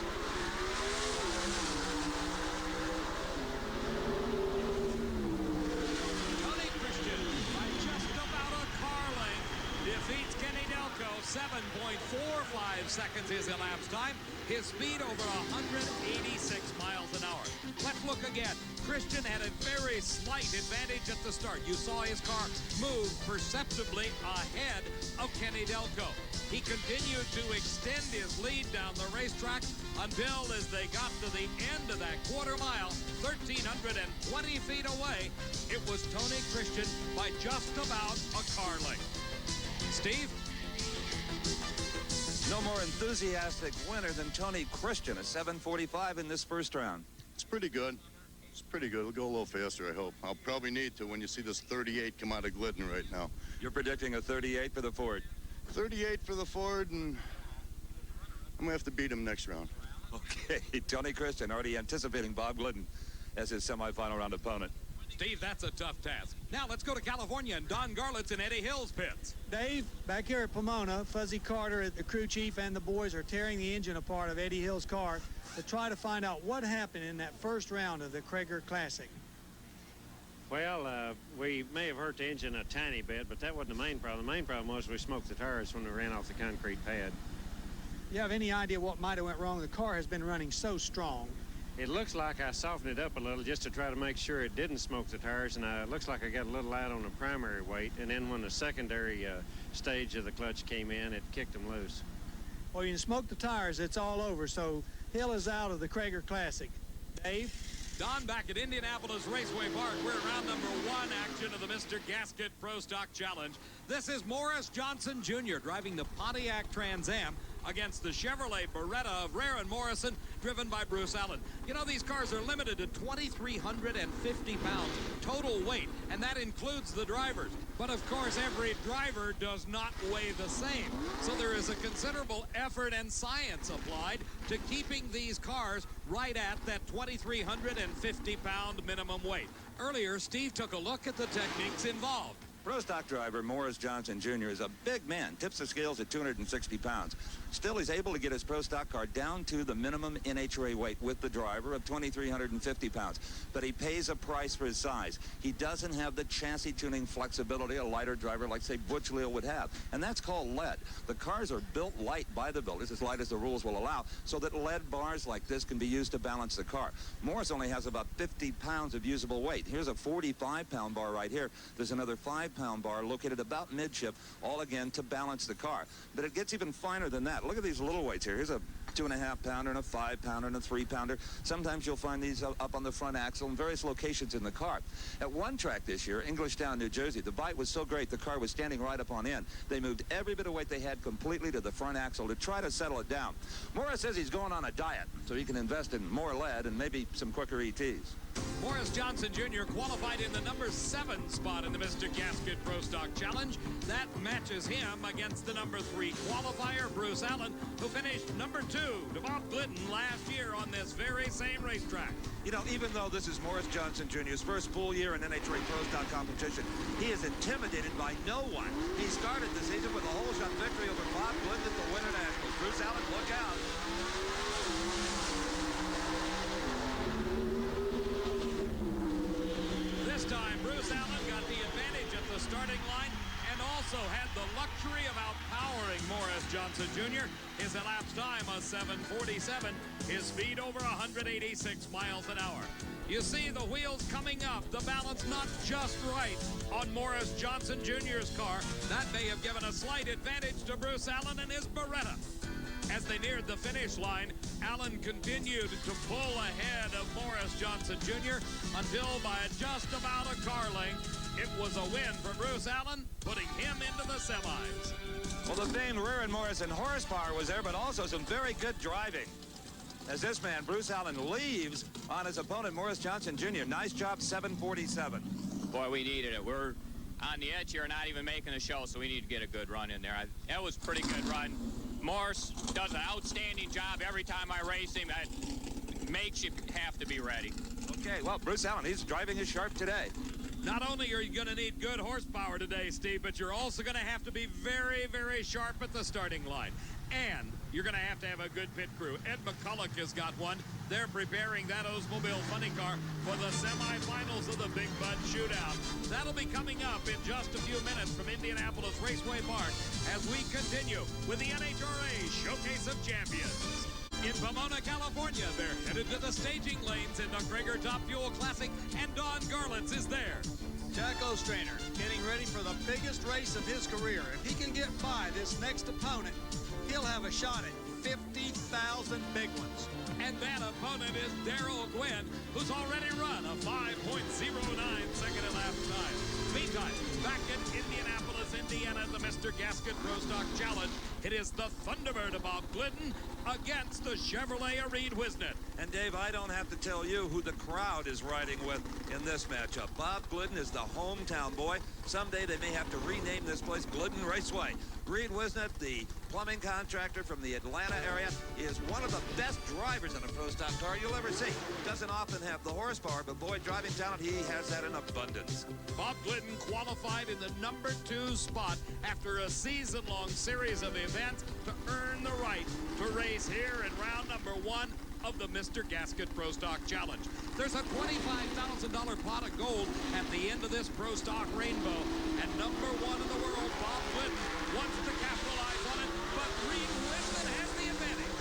Tony Christian, by just about a car length, defeats Kenny Delco. 7.45 seconds is elapsed time. His speed over 186 miles an hour. Let's look again. Christian had a very slight advantage at the start. You saw his car move perceptibly ahead of Kenny Delco. He continued to extend his lead down the racetrack until, as they got to the end of that quarter mile, 1,320 feet away, it was Tony Christian by just about a car length. Steve? No more enthusiastic winner than Tony Christian, a 7:45 in this first round. It's pretty good. It's pretty good. It'll go a little faster, I hope. I'll probably need to when you see this 38 come out of Glidden right now. You're predicting a 38 for the Ford. 38 for the Ford, and I'm going to have to beat him next round. Okay, Tony Christian already anticipating Bob Glidden as his semifinal round opponent. Steve, that's a tough task. Now let's go to California and Don Garlett's in Eddie Hill's pits. Dave, back here at Pomona, Fuzzy Carter, the crew chief, and the boys are tearing the engine apart of Eddie Hill's car to try to find out what happened in that first round of the Cragar Classic. Well, we may have hurt the engine a tiny bit, but that wasn't the main problem. The main problem was we smoked the tires when we ran off the concrete pad. You have any idea what might have went wrong? The car has been running so strong. It looks like I softened it up a little just to try to make sure it didn't smoke the tires, and it looks like I got a little light on the primary weight, and then when the secondary stage of the clutch came in, it kicked them loose. Well, you smoke the tires, it's all over, so Hill is out of the Cragar Classic. Dave? Don, back at Indianapolis Raceway Park, we're at round number 1 action of the Mr. Gasket Pro Stock Challenge. This is Morris Johnson Jr. driving the Pontiac Trans Am against the Chevrolet Beretta of Rare and Morrison, driven by Bruce Allen. You know, these cars are limited to 2,350 pounds total weight, and that includes the drivers. But of course, every driver does not weigh the same. So there is a considerable effort and science applied to keeping these cars right at that 2,350 pound minimum weight. Earlier, Steve took a look at the techniques involved. Pro stock driver Morris Johnson Jr. is a big man, tips the scales at 260 pounds. Still, he's able to get his pro stock car down to the minimum NHRA weight with the driver of 2,350 pounds. But he pays a price for his size. He doesn't have the chassis tuning flexibility a lighter driver like, say, Butch Leal would have. And that's called lead. The cars are built light by the builders, as light as the rules will allow, so that lead bars like this can be used to balance the car. Morris only has about 50 pounds of usable weight. Here's a 45-pound bar right here. There's another 5-pound bar located about midship, all again to balance the car. But it gets even finer than that. Look at these little weights here. Here's a 2.5-pounder and a 5-pounder and a 3-pounder. Sometimes you'll find these up on the front axle in various locations in the car. At one track this year, Englishtown, New Jersey, the bite was so great the car was standing right up on end. They moved every bit of weight they had completely to the front axle to try to settle it down. Morris says he's going on a diet so he can invest in more lead and maybe some quicker ETs. Morris Johnson Jr. qualified in the number 7 spot in the Mr. Gasket Pro Stock Challenge. That matches him against the number 3 qualifier, Bruce Allen, who finished number 2 to Bob Glidden last year on this very same racetrack. You know, even though this is Morris Johnson Jr.'s first full year in NHRA Pro Stock competition, he is intimidated by no one. He started the season with a whole shot victory over Bob Glidden at the Winter Nationals. Bruce Allen, look out. This time, Bruce Allen got the advantage at the starting line and also had the luxury of outpowering Morris Johnson Jr. His elapsed time was 7:47. His speed over 186 miles an hour. You see the wheels coming up, the balance not just right on Morris Johnson Jr.'s car. That may have given a slight advantage to Bruce Allen and his Beretta. As they neared the finish line, Allen continued to pull ahead of Morris Johnson Jr. until by just about a car length, it was a win for Bruce Allen, putting him into the semis. Well, the famed rear and Morrison horsepower was there, but also some very good driving. As this man, Bruce Allen, leaves on his opponent, Morris Johnson Jr. Nice job, 747. Boy, we needed it. We're on the edge here, not even making a show, so we need to get a good run in there. That was a pretty good run. Morris does an outstanding job every time I race him. That makes you have to be ready. Okay, well, Bruce Allen, he's driving his sharp today. Not only are you going to need good horsepower today, Steve, but you're also going to have to be very, very sharp at the starting line. And you're going to have a good pit crew. Ed McCulloch has got one. They're preparing that Oldsmobile funny car for the semifinals of the Big Bud Shootout. That'll be coming up in just a few minutes from Indianapolis Raceway Park as we continue with the NHRA Showcase of Champions. In Pomona, California, they're headed to the staging lanes in the Cragar Top Fuel Classic, and Don Garlitz is there. Jack Ostrainer getting ready for the biggest race of his career. If he can get by this next opponent, he'll have a shot at 50,000 big ones. And that opponent is Darrell Gwynn, who's already run a 5.09 second elapsed time. Meantime, back in Indianapolis, Indiana, the Mr. Gasket Pro Stock Challenge. It is the Thunderbird of Bob Glidden against the Chevrolet of Reed Wisnett. And Dave, I don't have to tell you who the crowd is riding with in this matchup. Bob Glidden is the hometown boy. Someday they may have to rename this place Glidden Raceway. Reed Wisnett, the plumbing contractor from the Atlanta area, is one of the best drivers in a pro stock car you'll ever see. Doesn't often have the horsepower, but boy, driving talent, he has that in abundance. Bob Glidden qualified in the number 2 spot after a season-long series of events to earn the right to race here in round number 1 of the Mr. Gasket Pro Stock Challenge. There's a $25,000 pot of gold at the end of this Pro Stock rainbow, and number 1 in the world, Bob Glidden, wants to capitalize on it, but Reed Wisnett has the advantage.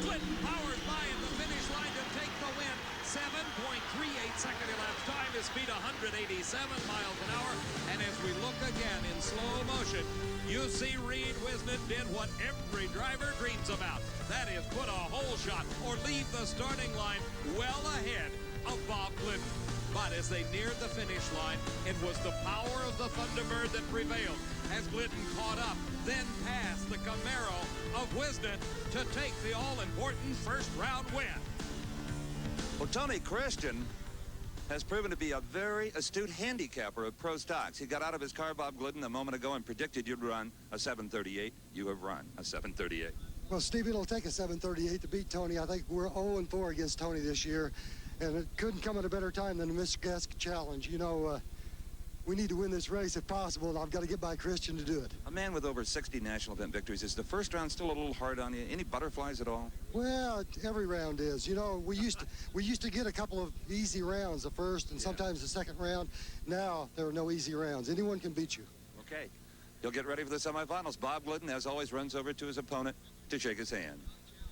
Glidden powers by at the finish line to take the win. 7.38 second elapsed time, his speed 187 miles an hour, and as we look again in slow motion, you see Reed Wisnett did what every driver dreams about. That is put a hole shot or leave the starting line well ahead of Bob Glidden. But as they neared the finish line, it was the power of the Thunderbird that prevailed as Glidden caught up, then passed the Camaro of Wisnett to take the all-important first-round win. Well, Tony Christian has proven to be a very astute handicapper of pro stocks. He got out of his car, Bob Glidden, a moment ago and predicted you'd run a 738. You have run a 738. Well, Steve, it'll take a 738 to beat Tony. I think we're 0-4 against Tony this year, and it couldn't come at a better time than the Mr. Gasket Challenge. You know, we need to win this race if possible, and I've got to get by Christian to do it. A man with over 60 national event victories. Is the first round still a little hard on you? Any butterflies at all? Well, every round is. You know, we used to get a couple of easy rounds, the first and sometimes the second round. Now there are no easy rounds. Anyone can beat you. Okay. You'll get ready for the semifinals. Bob Glidden, as always, runs over to his opponent to shake his hand.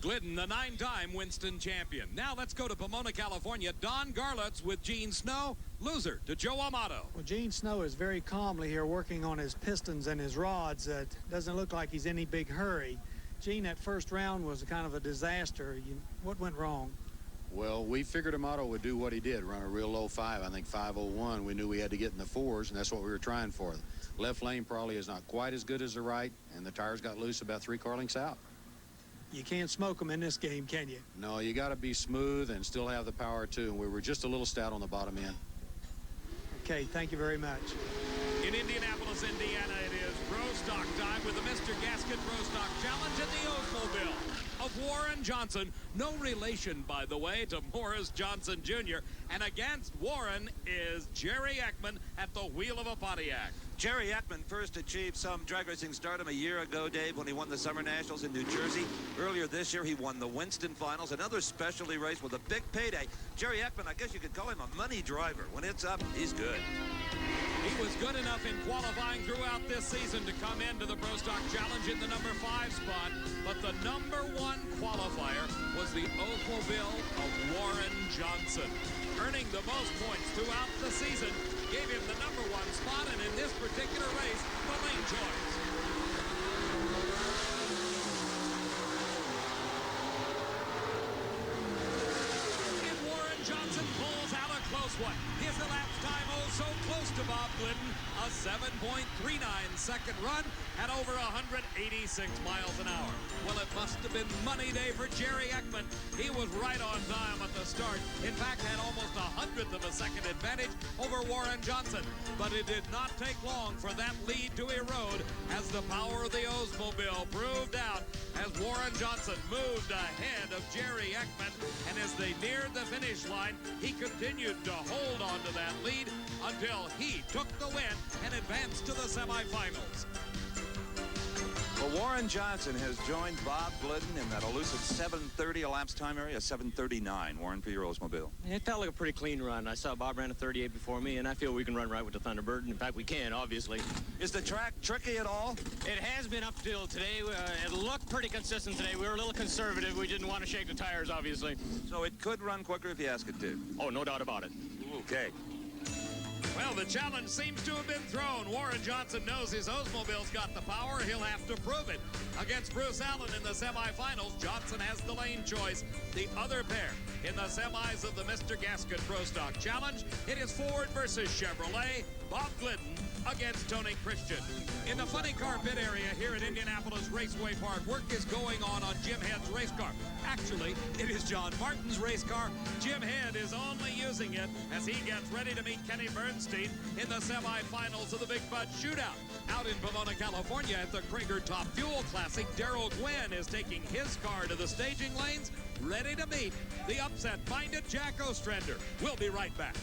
Glidden, the 9-time Winston champion. Now let's go to Pomona, California. Don Garlitz with Gene Snow, loser to Joe Amato. Well, Gene Snow is very calmly here working on his pistons and his rods. It doesn't look like he's in any big hurry. Gene, that first round was kind of a disaster. What went wrong? Well, we figured Amato would do what he did, run a real low 5, I think 5:01. We knew we had to get in the 4s, and that's what we were trying for. Left lane probably is not quite as good as the right, and the tires got loose about 3 car lengths out. You can't smoke them in this game, can you? No, you got to be smooth and still have the power, too, and we were just a little stout on the bottom end. Okay, thank you very much. In Indianapolis, Indiana, it is Pro Stock time with the Mr. Gasket Pro Stock Challenge in the Oldsmobile of Warren Johnson. No relation, by the way, to Morris Johnson Jr. And against Warren is Jerry Ekman at the wheel of a Pontiac. Jerry Ekman first achieved some drag racing stardom a year ago, Dave, when he won the Summer Nationals in New Jersey. Earlier this year, he won the Winston Finals, another specialty race with a big payday. Jerry Ekman, I guess you could call him a money driver. When it's up, he's good. He was good enough in qualifying throughout this season to come into the Pro Stock Challenge in the number 5 spot, but the number 1 qualifier was the Oldsmobile of Warren Johnson. Earning the most points throughout the season gave him the number 1 spot, and in this particular race, the lane choice. And Warren Johnson pulls out a close one. His elapsed time so close to Bob Glidden, a 7.39 second run at over 186 miles an hour. Well, it must have been money day for Jerry Ekman. He was right on time at the start. In fact, had almost 100th of a second advantage over Warren Johnson. But it did not take long for that lead to erode as the power of the Oldsmobile proved out as Warren Johnson moved ahead of Jerry Ekman. And as they neared the finish line, he continued to hold on to that lead until he took the win and advanced to the semifinals. Well, Warren Johnson has joined Bob Glidden in that elusive 7:30 elapsed time area, 7:39. Warren, for your Oldsmobile. It felt like a pretty clean run. I saw Bob ran a 38 before me, and I feel we can run right with the Thunderbird. In fact, we can, obviously. Is the track tricky at all? It has been up till today. It looked pretty consistent today. We were a little conservative. We didn't want to shake the tires, obviously. So it could run quicker if you ask it to? Oh, no doubt about it. Okay. Well, the challenge seems to have been thrown. Warren Johnson knows his Oldsmobile's got the power. He'll have to prove it. Against Bruce Allen in the semifinals, Johnson has the lane choice. The other pair in the semis of the Mr. Gasket Pro Stock Challenge, it is Ford versus Chevrolet. Bob Glidden against Tony Christian. In the funny car pit area here at Indianapolis Raceway Park, work is going on Jim Head's race car. Actually, it is John Martin's race car. Jim Head is only using it as he gets ready to meet Kenny Bernstein in the semifinals of the Big Bud Shootout. Out in Pomona, California at the Cragar Top Fuel Classic, Darrell Gwynn is taking his car to the staging lanes, ready to meet the upset-minded Jack Ostrander. We'll be right back.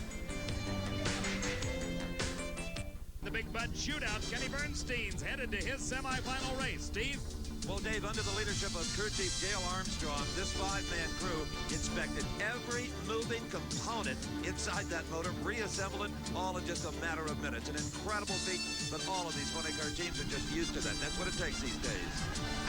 The Big Bud Shootout, Kenny Bernstein's headed to his semifinal race. Steve? Well, Dave, under the leadership of Crew Chief Dale Armstrong, this 5-man crew inspected every moving component inside that motor, reassembled it, all in just a matter of minutes. An incredible feat, but all of these funny car teams are just used to that. That's what it takes these days.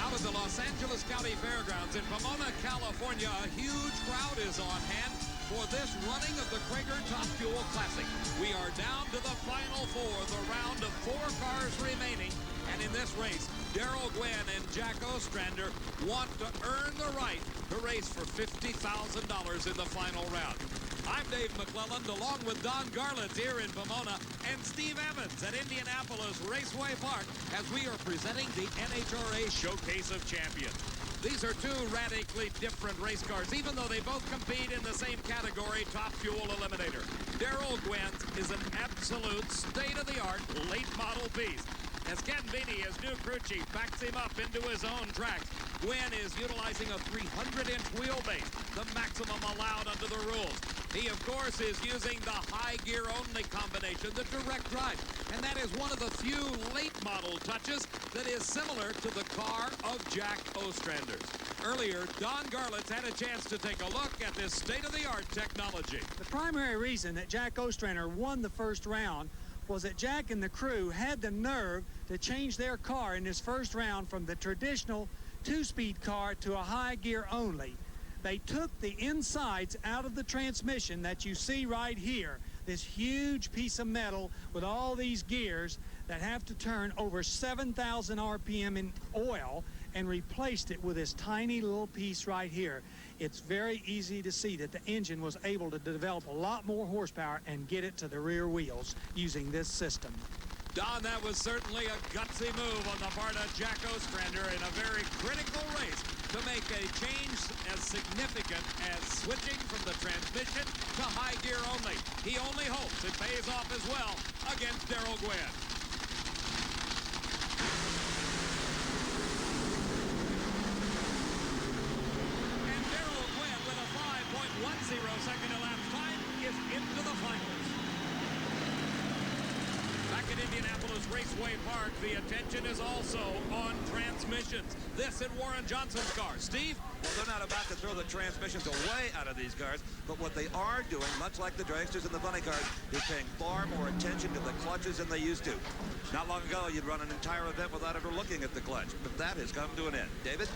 Out of the Los Angeles County Fairgrounds in Pomona, California, a huge crowd is on hand for this running of the Cragar Top Fuel Classic. We are down to the final 4, the round of 4 cars remaining. And in this race, Darrell Gwynn and Jack Ostrander want to earn the right to race for $50,000 in the final round. I'm Dave McClelland, along with Don Garland here in Pomona and Steve Evans at Indianapolis Raceway Park as we are presenting the NHRA Showcase of Champions. These are 2 radically different race cars, even though they both compete in the same category, Top Fuel Eliminator. Darrell Gwynn is an absolute state-of-the-art late model piece. As Ken Vini, his new crew chief, backs him up into his own tracks, Gwynn is utilizing a 300-inch wheelbase, the maximum allowed under the rules. He, of course, is using the high gear-only combination, the direct drive. And that is one of the few late model touches that is similar to the car of Jack Ostrander's. Earlier, Don Garlitz had a chance to take a look at this state-of-the-art technology. The primary reason that Jack Ostrander won the first round was that Jack and the crew had the nerve to change their car in this first round from the traditional 2-speed car to a high gear only. They took the insides out of the transmission that you see right here, this huge piece of metal with all these gears that have to turn over 7,000 RPM in oil, and replaced it with this tiny little piece right here. It's very easy to see that the engine was able to develop a lot more horsepower and get it to the rear wheels using this system. Don, that was certainly a gutsy move on the part of Jack Ostrander in a very critical race to make a change as significant as switching from the transmission to high gear only. He only hopes it pays off as well against Darrell Gwynn. second elapsed time is into the finals. Back at Indianapolis Raceway Park, the attention is also on transmissions. This in Warren Johnson's car. Steve? Well, they're not about to throw the transmissions away out of these cars, but what they are doing, much like the dragsters and the funny cars, is paying far more attention to the clutches than they used to. Not long ago, you'd run an entire event without ever looking at the clutch, but that has come to an end. David?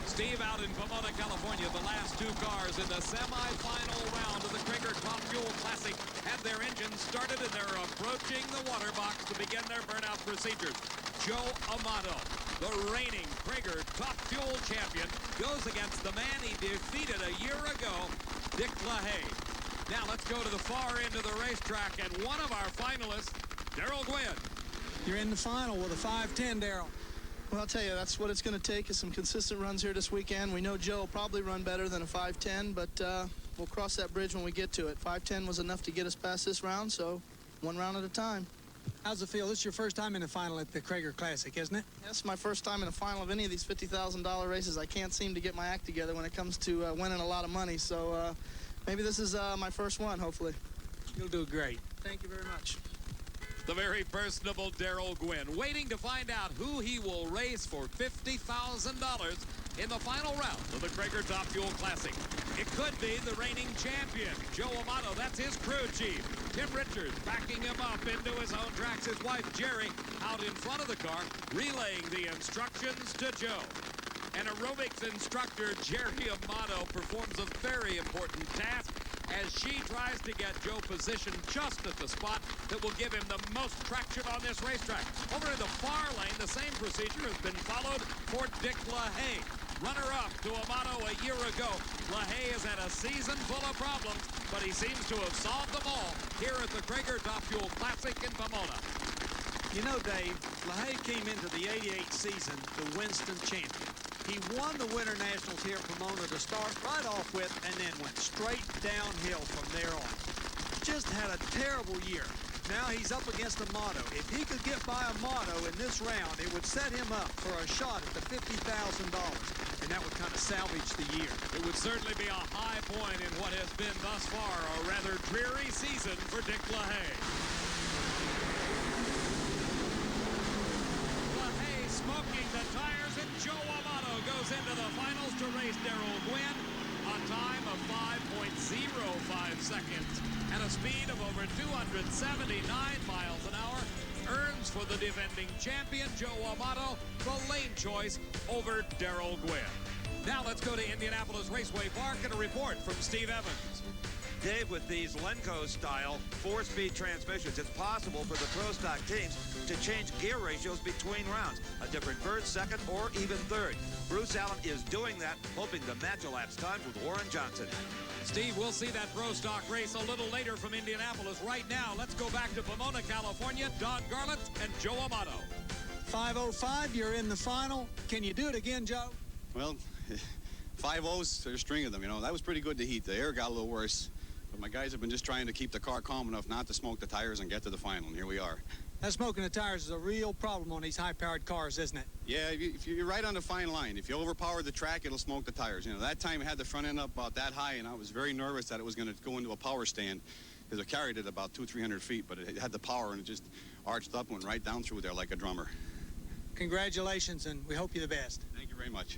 Steve, out in Pomona, California, the last two cars in the semi-final round of the Cragar Top Fuel Classic had their engines started and they're approaching the water box to begin their burnout procedures. Joe Amato, the reigning Cragar Top Fuel champion, goes against the man he defeated a year ago, Dick LaHaye. Now let's go to the far end of the racetrack and one of our finalists, Darrell Gwynn. You're in the final with a 5:10, Darrell. Well, I'll tell you, that's what it's going to take is some consistent runs here this weekend. We know Joe will probably run better than a 5:10, but we'll cross that bridge when we get to it. 5:10 was enough to get us past this round, so one round at a time. How's it feel? This is your first time in the final at the Cragar Classic, isn't it? Yeah, it's my first time in a final of any of these $50,000 races. I can't seem to get my act together when it comes to winning a lot of money, so maybe this is my first one, hopefully. You'll do great. Thank you very much. The very personable Darrell Gwynn, waiting to find out who he will race for $50,000 in the final round of the Cragar Top Fuel Classic. It could be the reigning champion, Joe Amato. That's his crew chief. Tim Richards backing him up into his own tracks. His wife, Jerry, out in front of the car, relaying the instructions to Joe. And aerobics instructor Jerry Amato performs a very important task as she tries to get Joe positioned just at the spot that will give him the most traction on this racetrack. Over in the far lane, the same procedure has been followed for Dick LaHaye. Runner-up to Amato a year ago, LaHaye has had a season full of problems, but he seems to have solved them all here at the Cragar Top Fuel Classic in Pomona. You know, Dave, LaHaye came into the '88 season the Winston champion. He won the Winter Nationals here at Pomona to start right off with and then went straight downhill from there on. Just had a terrible year. Now he's up against Amato. If he could get by Amato in this round, it would set him up for a shot at the $50,000, and that would kind of salvage the year. It would certainly be a high point in what has been thus far a rather dreary season for Dick LaHaye. LaHaye smoking the tires, and Joe Amato goes into the finals to race Darrell Gwynn. A time of 5.05 seconds and a speed of over 279 miles an hour earns for the defending champion, Joe Amato, the lane choice over Darrell Gwynn. Now let's go to Indianapolis Raceway Park and a report from Steve Evans. Dave, with these Lenco-style 4-speed transmissions, it's possible for the pro stock teams to change gear ratios between rounds, a different first, second, or even third. Bruce Allen is doing that, hoping to match elapsed times with Warren Johnson. Steve, we'll see that pro stock race a little later from Indianapolis. Right now, let's go back to Pomona, California. Don Garlett and Joe Amato. 5:05, you're in the final. Can you do it again, Joe? Well, 5-0s, there's a string of them, you know. That was pretty good to heat. The air got a little worse. But my guys have been just trying to keep the car calm enough not to smoke the tires and get to the final, and here we are. That smoking the tires is a real problem on these high-powered cars, isn't it? Yeah, if you're right on the fine line. If you overpower the track, it'll smoke the tires. You know, that time I had the front end up about that high, and I was very nervous that it was going to go into a power stand because it carried it about 200-300 feet, but it had the power, and it just arched up and went right down through there like a drummer. Congratulations, and we hope you the best. Thank you very much.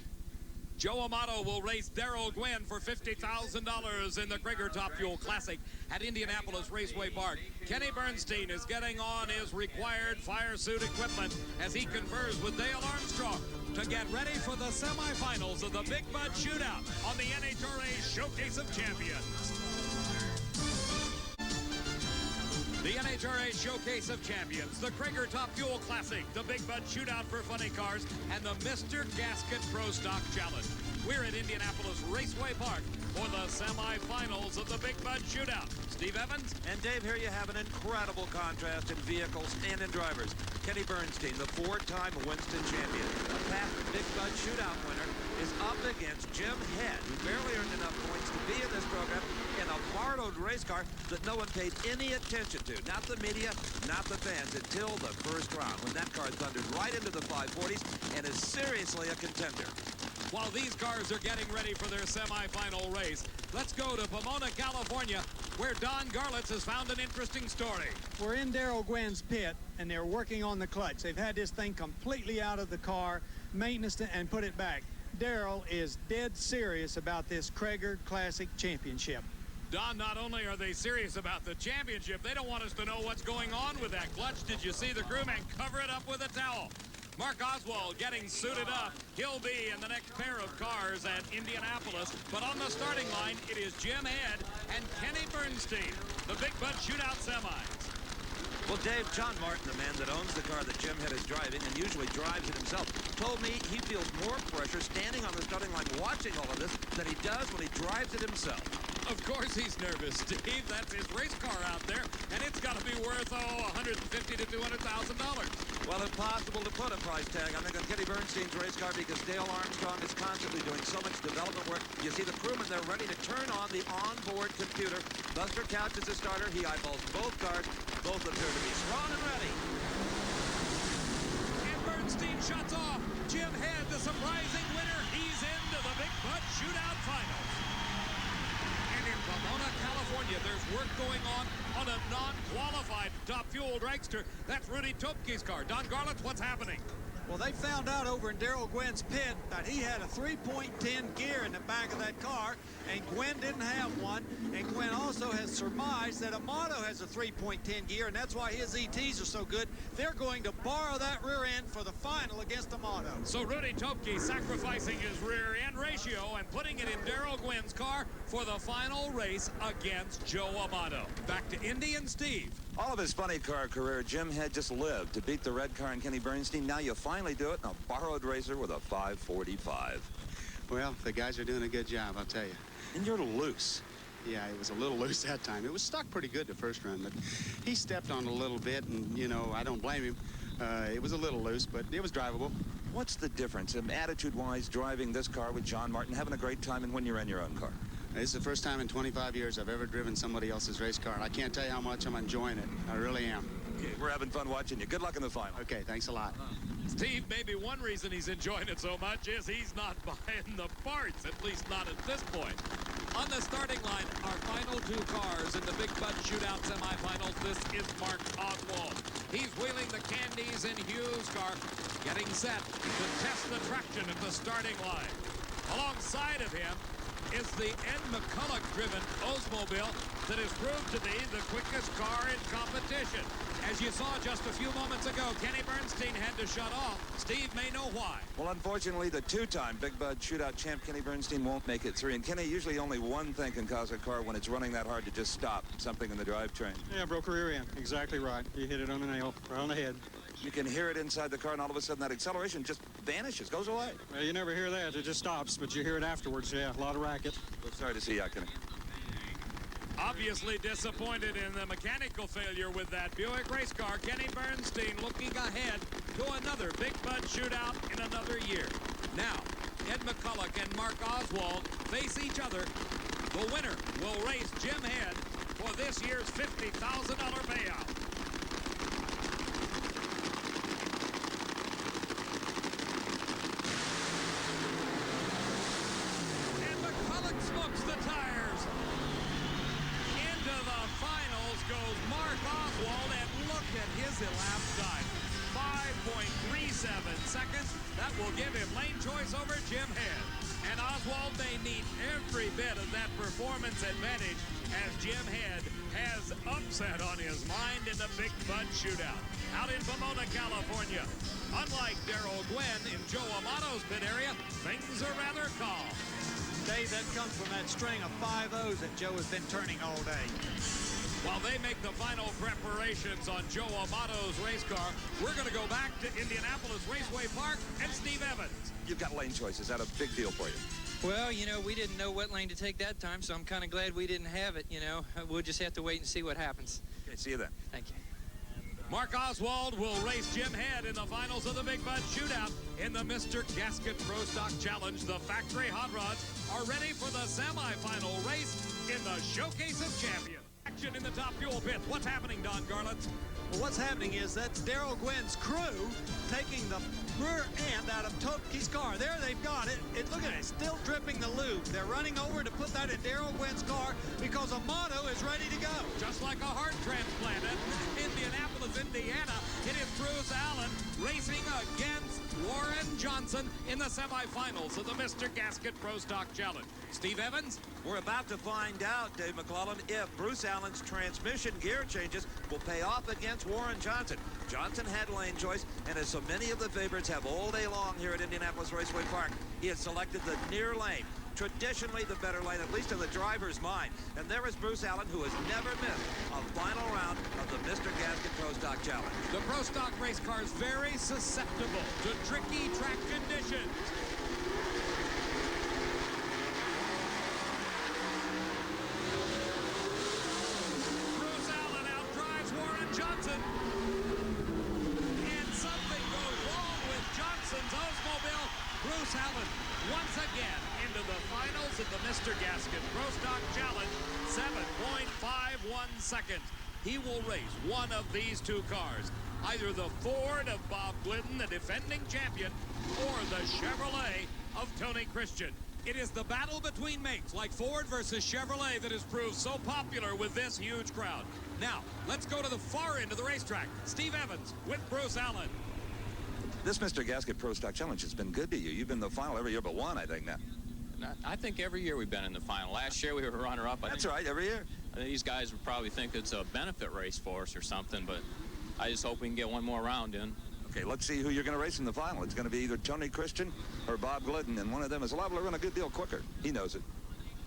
Joe Amato will race Darrell Gwynn for $50,000 in the Cragar Top Fuel Classic at Indianapolis Raceway Park. Kenny Bernstein is getting on his required fire suit equipment as he confers with Dale Armstrong to get ready for the semifinals of the Big Bud Shootout on the NHRA Showcase of Champions. The NHRA Showcase of Champions, the Cragar Top Fuel Classic, the Big Bud Shootout for funny cars, and the Mr. Gasket Pro Stock Challenge. We're at Indianapolis Raceway Park for the semifinals of the Big Bud Shootout. Steve Evans. And Dave, here you have an incredible contrast in vehicles and in drivers. Kenny Bernstein, the 4-time Winston champion, a past Big Bud Shootout winner, is up against Jim Head, who barely earned enough points to be in this program in a borrowed race car that no one paid any attention to. Not the media, not the fans, until the first round, when that car thundered right into the 540s and is seriously a contender. while these cars are getting ready for their semifinal race. Let's go to Pomona, California, where Don Garlitz has found an interesting story. We're in Darrell Gwynn's pit, and they're working on the clutch. They've had this thing completely out of the car, maintenance and put it back. Darrell is dead serious about this Cragar Classic Championship. Don, not only are they serious about the championship, they don't want us to know what's going on with that clutch. Did you see the crewman cover it up with a towel? Mark Oswald getting suited up. He'll be in the next pair of cars at Indianapolis. But on the starting line, it is Jim Head and Kenny Bernstein, the Big Bud Shootout semis. Well, Dave, John Martin, the man that owns the car that Jim Head is driving and usually drives it himself, told me he feels more pressure standing on the starting line watching all of this than he does when he drives it himself. Of course he's nervous, Steve. That's his race car out there, and it's got to be worth, $150,000 to $200,000. Well, impossible to put a price tag, I think, on Kenny Bernstein's race car because Dale Armstrong is constantly doing so much development work. You see the crewmen, they're ready to turn on the onboard computer. Buster Couch is the starter. He eyeballs both cars. Both appear to be strong and ready. And Bernstein shuts off. Jim Head, the surprising winner. He's into the Big Bud Shootout Finals. In Pomona, California, there's work going on a non-qualified top-fuel dragster. That's Rudy Topke's car. Don Garlitz, what's happening? Well, they found out over in Darrell Gwynn's pit that he had a 3.10 gear in the back of that car, and Gwynn didn't have one. And Gwynn also has surmised that Amato has a 3.10 gear, and that's why his ETs are so good. They're going to borrow that rear end for the final against Amato. So Rudy Topke sacrificing his rear end ratio and putting it in Darrell Gwynn's car for the final race against Joe Amato. Back to Indy and Steve. All of his funny car career, Jim Head just lived to beat the red car and Kenny Bernstein. Now you finally do it in a borrowed racer with a 545. Well, the guys are doing a good job, I'll tell you. And you're loose. Yeah, it was a little loose that time. It was stuck pretty good the first run, but he stepped on it a little bit, and, you know, I don't blame him. It was a little loose, but it was drivable. What's the difference, attitude-wise, driving this car with John Martin, having a great time, and when you're in your own car? This is the first time in 25 years I've ever driven somebody else's race car, and I can't tell you how much I'm enjoying it. I really am. Okay, we're having fun watching you. Good luck in the final. Okay, thanks a lot. Steve, maybe one reason he's enjoying it so much is he's not buying the parts, at least not at this point. On the starting line, our final two cars in the Big Bud Shootout semifinals. This is Mark Oswald. He's wheeling the Candies and Hughes car, getting set to test the traction at the starting line. Alongside of him is the Ed McCulloch-driven Oldsmobile that has proved to be the quickest car in competition. As you saw just a few moments ago, Kenny Bernstein had to shut off. Steve may know why. Well, unfortunately, the two-time Big Bud Shootout champ, Kenny Bernstein, won't make it through. And Kenny, usually only one thing can cause a car when it's running that hard to just stop, something in the drivetrain. Yeah, broke her rear end. Exactly right. You hit it on the nail, right on the head. You can hear it inside the car, and all of a sudden that acceleration just vanishes, goes away. Well, you never hear that. It just stops, but you hear it afterwards. Yeah, a lot of racket. Well, sorry to see you, Kenny. Obviously disappointed in the mechanical failure with that Buick race car. Kenny Bernstein looking ahead to another Big Bud Shootout in another year. Now, Ed McCulloch and Mark Oswald face each other. The winner will race Jim Head for this year's $50,000 payout. And McCulloch smokes the tires. Into the finals goes Mark Oswald, and look at his elapsed time. 5.37 seconds. That will give him lane choice over Jim Head. And Oswald may need every bit of that performance advantage as Jim Head has upset on his mind in the Big Bud Shootout. Out in Pomona, California. Unlike Darrell Gwynn in Joe Amato's pit area, things are rather calm. Dave, that comes from that string of 5-0s that Joe has been turning all day. While they make the final preparations on Joe Amato's race car, we're going to go back to Indianapolis Raceway Park and Steve Evans. You've got lane choice. Is that a big deal for you? Well, you know, we didn't know what lane to take that time, so I'm kind of glad we didn't have it, you know. We'll just have to wait and see what happens. Okay, see you then. Thank you. Mark Oswald will race Jim Head in the finals of the Big Bud Shootout in the Mr. Gasket Pro Stock Challenge. The factory hot rods are ready for the semifinal race in the Showcase of Champions. Action in the top fuel pit. What's happening, Don Garland? Well, what's happening is that's Daryl Gwynn's crew taking the rear end out of Toki's car. There they've got it. Look at it, it's still dripping the lube. They're running over to put that in Daryl Gwynn's car because Amato is ready to go. Just like a heart transplant in Indianapolis, Indiana, it is Bruce Allen racing against Warren Johnson in the semifinals of the Mr. Gasket Pro Stock Challenge. Steve Evans? We're about to find out, Dave McClellan, if Bruce Allen's transmission gear changes will pay off against Warren Johnson. Johnson had lane choice, and as so many of the favorites have all day long here at Indianapolis Raceway Park, he has selected the near lane. Traditionally the better lane, at least in the driver's mind. And there is Bruce Allen, who has never missed a final round of the Mr. Gasket Pro Stock Challenge. The Pro Stock race car is very susceptible to tricky track conditions. Bruce Allen outdrives Warren Johnson. And something goes wrong with Johnson's Oldsmobile. Bruce Allen once again into the finals of the Mr. Gasket Pro Stock Challenge, 7.51 seconds. He will race one of these two cars, either the Ford of Bob Glidden, the defending champion, or the Chevrolet of Tony Christian. It is the battle between makes like Ford versus Chevrolet that has proved so popular with this huge crowd. Now, let's go to the far end of the racetrack. Steve Evans with Bruce Allen. This Mr. Gasket Pro Stock Challenge has been good to you. You've been in the final every year but one, I think, now. I think every year we've been in the final. Last year we were runner-up. That's right, every year. I think these guys would probably think it's a benefit race for us or something, but I just hope we can get one more round in. Okay, let's see who you're going to race in the final. It's going to be either Tony Christian or Bob Glidden, and one of them is liable to run a good deal quicker. He knows it.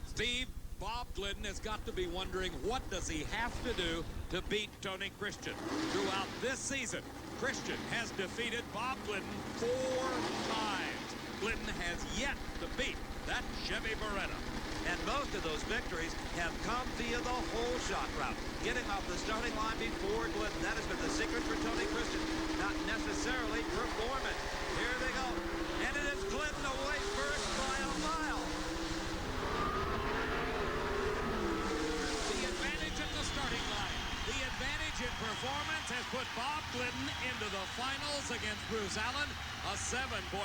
Steve, Bob Glidden has got to be wondering, what does he have to do to beat Tony Christian? Throughout this season, Christian has defeated Bob Glidden 4 times. Glidden has yet to beat that Chevy Beretta. And most of those victories have come via the whole shot route. Getting off the starting line before Glidden. That has been the secret for Tony Christian, not necessarily performance. Here they go. And it is Glidden away first by a mile. The advantage at the starting line. The advantage in performance has put Bob Glidden into the finals against Bruce Allen. A 7.41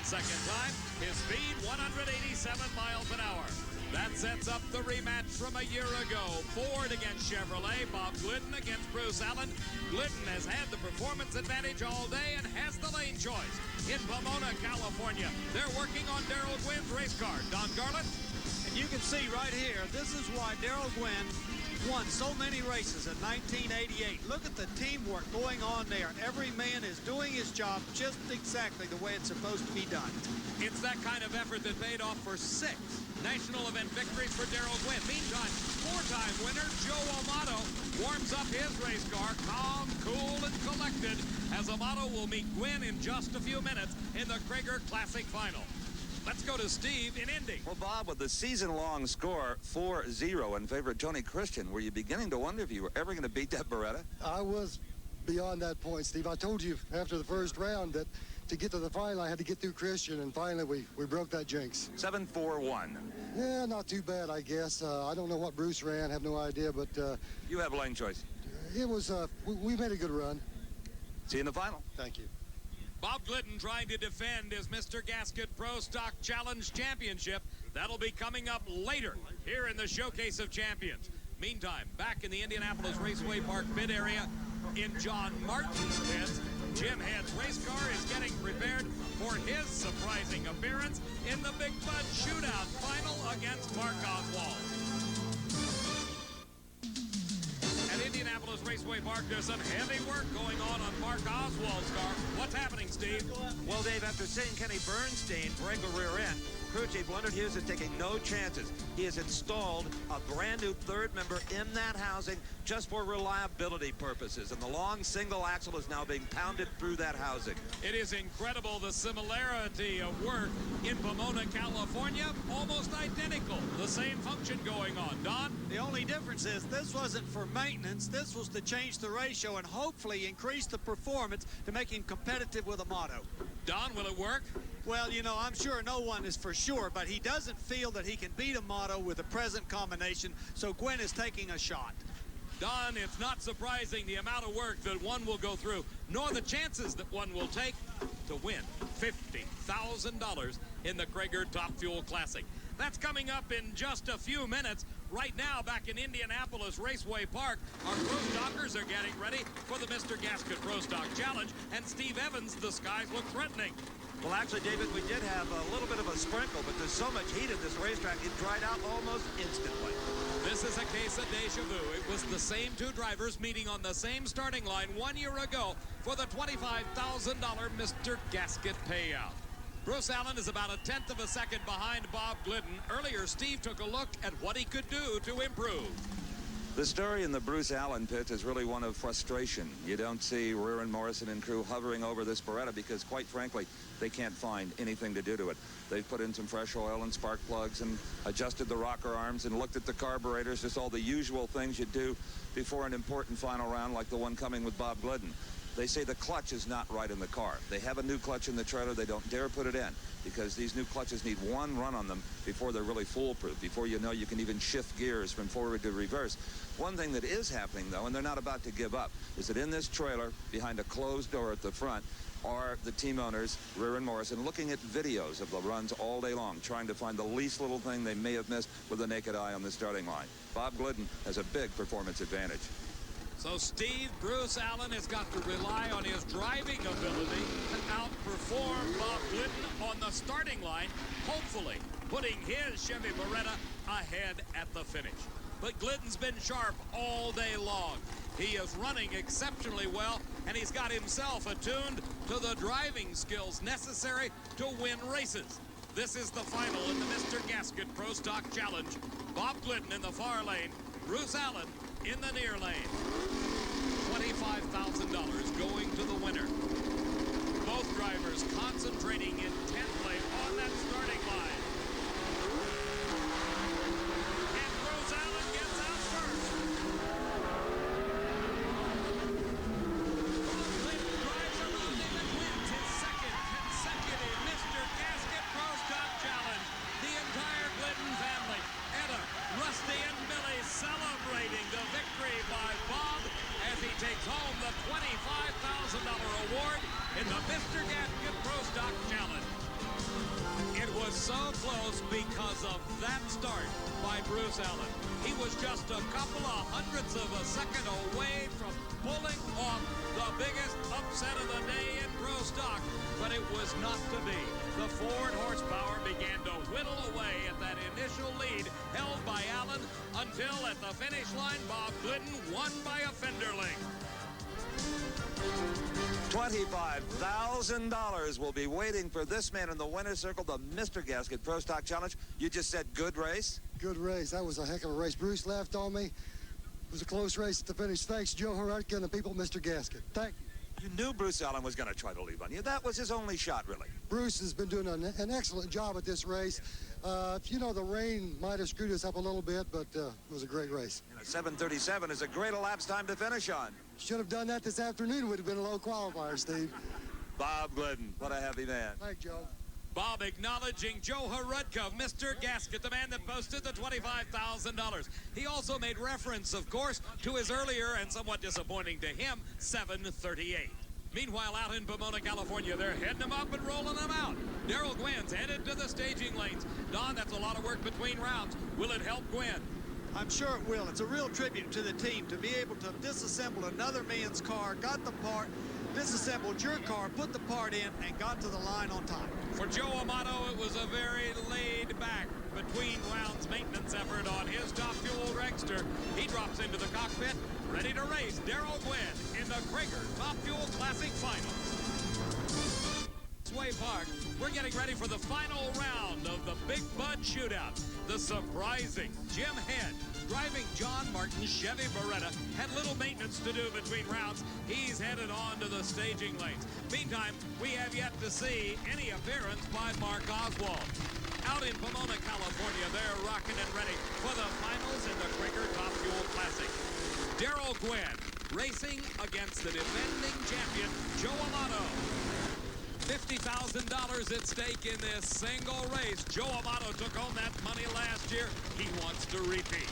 second time. His speed, 187 miles an hour. That sets up the rematch from a year ago. Ford against Chevrolet, Bob Glidden against Bruce Allen. Glidden has had the performance advantage all day and has the lane choice. In Pomona, California, they're working on Daryl Gwynn's race car. Don Garland? And you can see right here, this is why Daryl Gwynn won so many races in 1988. Look at the teamwork going on there. Every man is doing his job just exactly the way it's supposed to be done. It's that kind of effort that paid off for 6 national event victories for Daryl Gwynn. Meantime, 4-time winner Joe Amato warms up his race car, calm, cool, and collected, as Amato will meet Gwynn in just a few minutes in the Cragar Classic Final. Let's go to Steve in Indy. Well, Bob, with the season-long score 4-0 in favor of Tony Christian, were you beginning to wonder if you were ever going to beat that Beretta? I was beyond that point, Steve. I told you after the first round that to get to the final, I had to get through Christian, and finally we broke that jinx. 7-4-1. Yeah, not too bad, I guess. I don't know what Bruce ran, have no idea, but... you have lane choice. It was, we made a good run. See you in the final. Thank you. Bob Glidden trying to defend his Mr. Gasket Pro Stock Challenge Championship. That'll be coming up later here in the Showcase of Champions. Meantime, back in the Indianapolis Raceway Park pit area in John Martin's pits, Jim Head's race car is getting prepared for his surprising appearance in the Big Bud Shootout final against Mark Oswald. At Indianapolis Raceway Park, there's some heavy work going on Mark Oswald's car. What's happening, Steve? Well, Dave, after seeing Kenny Bernstein break a rear end, crew chief Leonard Hughes is taking no chances. He has installed a brand new third member in that housing just for reliability purposes, and the long single axle is now being pounded through that housing. It is incredible, the similarity of work in Pomona, California, almost identical. The same function going on. Don? The only difference is this wasn't for maintenance. This was to change the ratio and hopefully increase the performance to make him competitive with Amato. Don, will it work? Well, you know, I'm sure no one is for sure, but he doesn't feel that he can beat Amato with the present combination, so Gwynn is taking a shot. Don, it's not surprising the amount of work that one will go through, nor the chances that one will take to win $50,000 in the Cragar Top Fuel Classic. That's coming up in just a few minutes. Right now, back in Indianapolis Raceway Park, our Pro Stockers are getting ready for the Mr. Gasket Pro Stock Challenge, and Steve Evans, the skies look threatening. Well, actually, David, we did have a little bit of a sprinkle, but there's so much heat at this racetrack, it dried out almost instantly. This is a case of deja vu. It was the same two drivers meeting on the same starting line 1 year ago for the $25,000 Mr. Gasket payout. Bruce Allen is about 1/10 of a second behind Bob Glidden. Earlier, Steve took a look at what he could do to improve. The story in the Bruce Allen pit is really one of frustration. You don't see Rear and Morrison and crew hovering over this Beretta because, quite frankly, they can't find anything to do to it. They've put in some fresh oil and spark plugs and adjusted the rocker arms and looked at the carburetors, just all the usual things you do before an important final round like the one coming with Bob Glidden. They say the clutch is not right in the car. They have a new clutch in the trailer. They don't dare put it in because these new clutches need one run on them before they're really foolproof, before you know you can even shift gears from forward to reverse. One thing that is happening, though, and they're not about to give up, is that in this trailer, behind a closed door at the front, are the team owners, Rear and Morrison, looking at videos of the runs all day long, trying to find the least little thing they may have missed with the naked eye on the starting line. Bob Glidden has a big performance advantage. So Steve Bruce Allen has got to rely on his driving ability to outperform Bob Glidden on the starting line, hopefully putting his Chevy Beretta ahead at the finish. But Glidden's been sharp all day long. He is running exceptionally well, and he's got himself attuned to the driving skills necessary to win races. This is the final in the Mr. Gasket Pro Stock Challenge. Bob Glidden in the far lane, Bruce Allen in the near lane. $25,000 going to the winner. Both drivers concentrating intently on that starting line. And Bruce Allen gets out first. Bob Glidden drives around him and wins his second consecutive Mr. Gasket Pro Stock Challenge. The entire Glidden family, Etta, Rusty, and Billy celebrating the victory by Bob as he takes home the $25,000 award in the Mr. Gasket Pro Stock Challenge. It was so close because of that start by Bruce Allen. He was just a couple of hundredths of a second away from pulling off the biggest upset of the day in Pro Stock, but it was not to be. The Ford horsepower began to whittle away at that initial lead held by Allen until at the finish line, Bob Glidden won by a fender length. $25,000 will be waiting for this man in the winner's circle, the Mr. Gasket Pro Stock Challenge. You just said good race? Good race. That was a heck of a race. Bruce left on me. It was a close race at the finish. Thanks, Joe Haratka and the people at Mr. Gasket. Thank you. You knew Bruce Allen was going to try to leave on you. That was his only shot, really. Bruce has been doing an excellent job at this race. You know, the rain might have screwed us up a little bit, but it was a great race. And a 7:37 is a great elapsed time to finish on. Should have done that this afternoon. Would have been a low qualifier, Steve. Bob Glidden, what a happy man. Thank you, Joe. Bob acknowledging Joe Haratka of Mr. Gasket, the man that posted the $25,000. He also made reference, of course, to his earlier and somewhat disappointing to him 7:38. Meanwhile, out in Pomona, California, they're heading them up and rolling them out. Darrell Gwynn's headed to the staging lanes. Don, that's a lot of work between rounds. Will it help Gwynn? I'm sure it will. It's a real tribute to the team to be able to disassemble another man's car, got the part, disassembled your car, put the part in, and got to the line on time. For Joe Amato, it was a very laid-back between rounds maintenance effort on his top fuel dragster. He drops into the cockpit, ready to race Darrell Gwynn in the Cragar Top Fuel Classic Finals. Raceway Park, we're getting ready for the final round of the Big Bud Shootout. The surprising Jim Head, driving John Martin's Chevy Beretta, had little maintenance to do between rounds. He's headed on to the staging lanes. Meantime, we have yet to see any appearance by Mark Oswald. Out in Pomona, California, they're rocking and ready for the finals in the Cragar Top Fuel Classic. Darrell Gwynn racing against the defending champion, Joe Amato. $50,000 at stake in this single race. Joe Amato took home that money last year. He wants to repeat.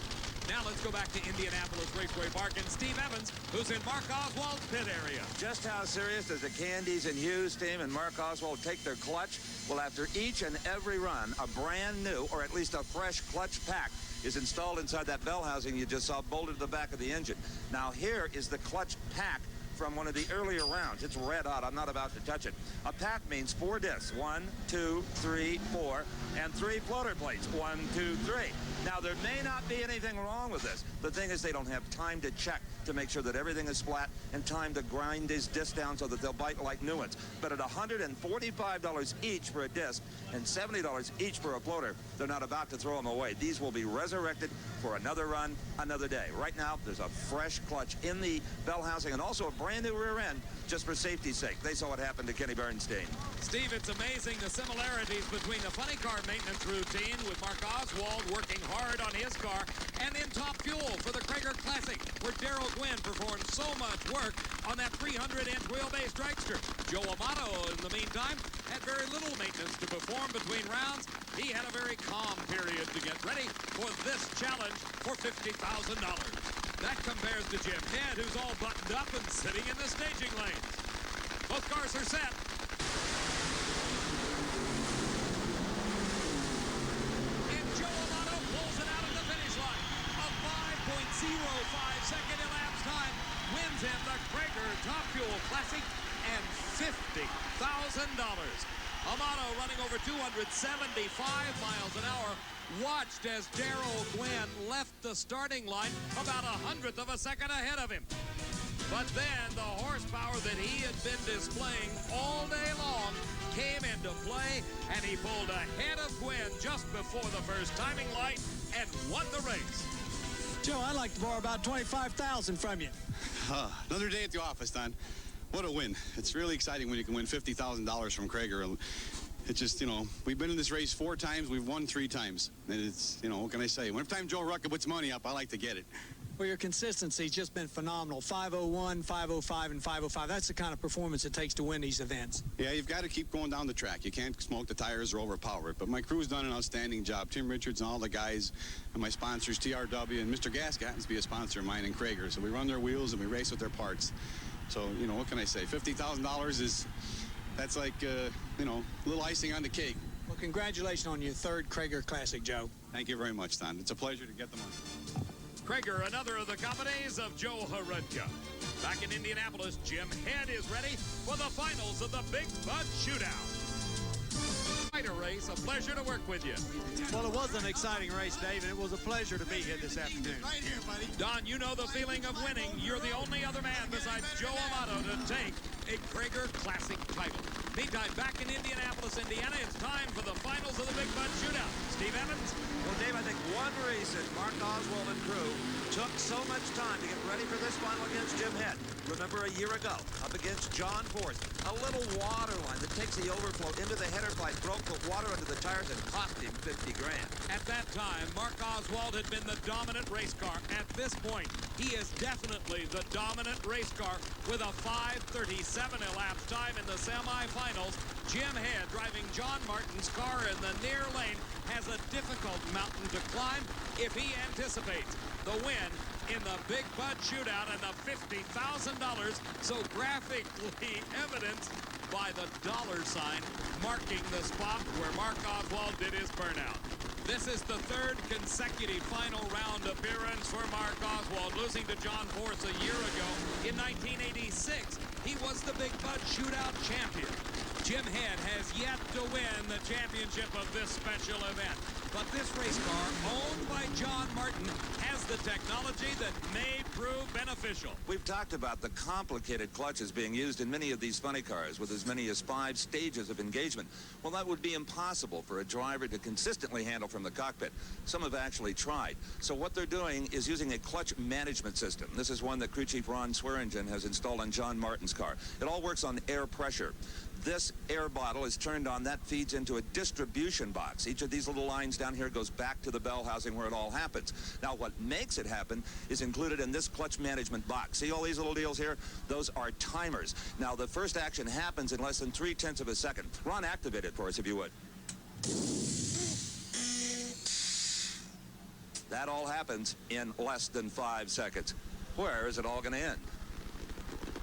Now let's go back to Indianapolis Raceway Park and Steve Evans, who's in Mark Oswald's pit area. Just how serious does the Candies and Hughes team and Mark Oswald take their clutch? Well, after each and every run, a brand new, or at least a fresh clutch pack is installed inside that bell housing you just saw bolted to the back of the engine. Now here is the clutch pack from one of the earlier rounds. It's red hot. I'm not about to touch it. A pack means 4 discs. 1, 2, 3, 4, and 3 floater plates. 1, 2, 3. Now, there may not be anything wrong with this. The thing is, they don't have time to check to make sure that everything is flat and time to grind these discs down so that they'll bite like new ones. But at $145 each for a disc and $70 each for a floater, they're not about to throw them away. These will be resurrected for another run, another day. Right now, there's a fresh clutch in the bell housing and also a brand new rear end just for safety's sake. They saw what happened to Kenny Bernstein. Steve, it's amazing the similarities between the funny car maintenance routine with Mark Oswald working hard on his car and in Top Fuel for the Cragar Classic, where Darrell Gwynn performed so much work on that 300-inch wheelbase dragster. Joe Amato, in the meantime, had very little maintenance to perform between rounds. He had a very calm period to get ready for this challenge for $50,000. That compares to Jim Head, who's all buttoned up and sitting in the staging lanes. Both cars are set. And Joe Amato pulls it out of the finish line. A 5.05-second elapsed time wins him the Cragar Top Fuel Classic and $50,000. Amato running over 275 miles an hour, watched as Darrell Gwynn left the starting line about 100th of a second ahead of him. But then the horsepower that he had been displaying all day long came into play, and he pulled ahead of Gwynn just before the first timing light and won the race. Joe, I'd like to borrow about $25,000 from you. Another day at the office, Don. What a win. It's really exciting when you can win $50,000 from Cragar. It's just, you know, we've been in this race 4 times. We've won 3 times. And it's, you know, what can I say? Whenever time Joe Rucka puts money up, I like to get it. Well, your consistency's just been phenomenal. 501, 505, and 505. That's the kind of performance it takes to win these events. Yeah, you've got to keep going down the track. You can't smoke the tires or overpower it. But my crew's done an outstanding job. Tim Richards and all the guys and my sponsors, TRW, and Mr. Gasket happens to be a sponsor of mine in Cragar. So we run their wheels and we race with their parts. So, you know, what can I say? $50,000 is, that's like, you know, a little icing on the cake. Well, congratulations on your 3rd Cragar Classic, Joe. Thank you very much, Don. It's a pleasure to get the money. Cragar, another of the companies of Joe Haredka. Back in Indianapolis, Jim Head is ready for the finals of the Big Bud Shootout. Quite a race, a pleasure to work with you. Well, it was an exciting race, Dave, and it was a pleasure to be here this afternoon. Right here, buddy. Don, you know the feeling of winning. You're the only other man besides Joe Amato to take a Cragar Classic title. Meantime, back in Indianapolis, Indiana, it's time for the finals of the Big Bud Shootout. Steve Evans? Well, Dave, I think one reason Mark Oswald and crew took so much time to get ready for this final against Jim Head. Remember a year ago, up against John Force, a little water line that takes the overflow into the header pipe, broke the water under the tires and cost him $50 grand. At that time, Mark Oswald had been the dominant race car. At this point, he is definitely the dominant race car with a 5:37 elapsed time in the semifinals. Jim Head, driving John Martin's car in the near lane, has a difficult mountain to climb if he anticipates the win in the Big Bud Shootout and the $50,000 so graphically evidenced by the $sign marking the spot where Mark Oswald did his burnout. This is the 3rd consecutive final round appearance for Mark Oswald, losing to John Force a year ago in 1986. He was the Big Bud Shootout champion. Jim Head has yet to win the championship of this special event. But this race car, owned by John Martin, has the technology that may prove beneficial. We've talked about the complicated clutches being used in many of these funny cars with as many as 5 stages of engagement. Well, that would be impossible for a driver to consistently handle from the cockpit. Some have actually tried. So what they're doing is using a clutch management system. This is one that crew chief Ron Swearingen has installed on John Martin's car. It all works on air pressure. this air bottle is turned on. That feeds into a distribution box. Each of these little lines down here goes back to the bell housing where it all happens. Now, what makes it happen is included in this clutch management box. See all these little deals here? Those are timers. Now, the first action happens in less than 0.3 of a second. Ron, activate it for us, if you would. That all happens in less than 5 seconds. Where is it all going to end?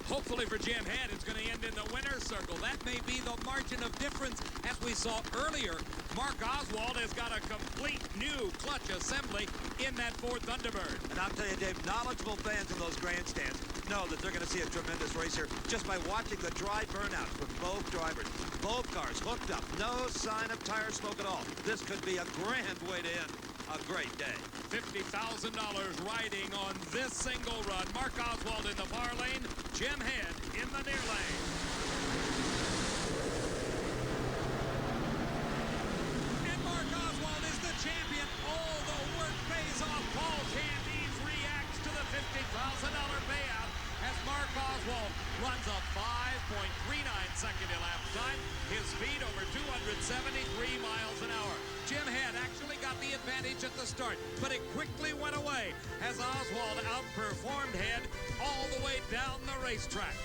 Hopefully for Jim Head, it's going to end in the winner's circle. That may be the margin of difference. As we saw earlier, Mark Oswald has got a complete new clutch assembly in that Ford Thunderbird. And I'll tell you, Dave, knowledgeable fans in those grandstands know that they're going to see a tremendous race here just by watching the dry burnout from both drivers. Both cars hooked up. No sign of tire smoke at all. This could be a grand way to end a great day. $50,000 riding on this single run. Mark Oswald in the far lane, Jim Head in the near lane. And Mark Oswald is the champion. All the work pays off. Paul Candies reacts to the $50,000 payout as Mark Oswald runs a 5.39 second elapsed time. His speed over 273 miles an hour. Jim Head actually got the advantage at the start, but it quickly went away as Oswald outperformed Head all the way down the racetrack.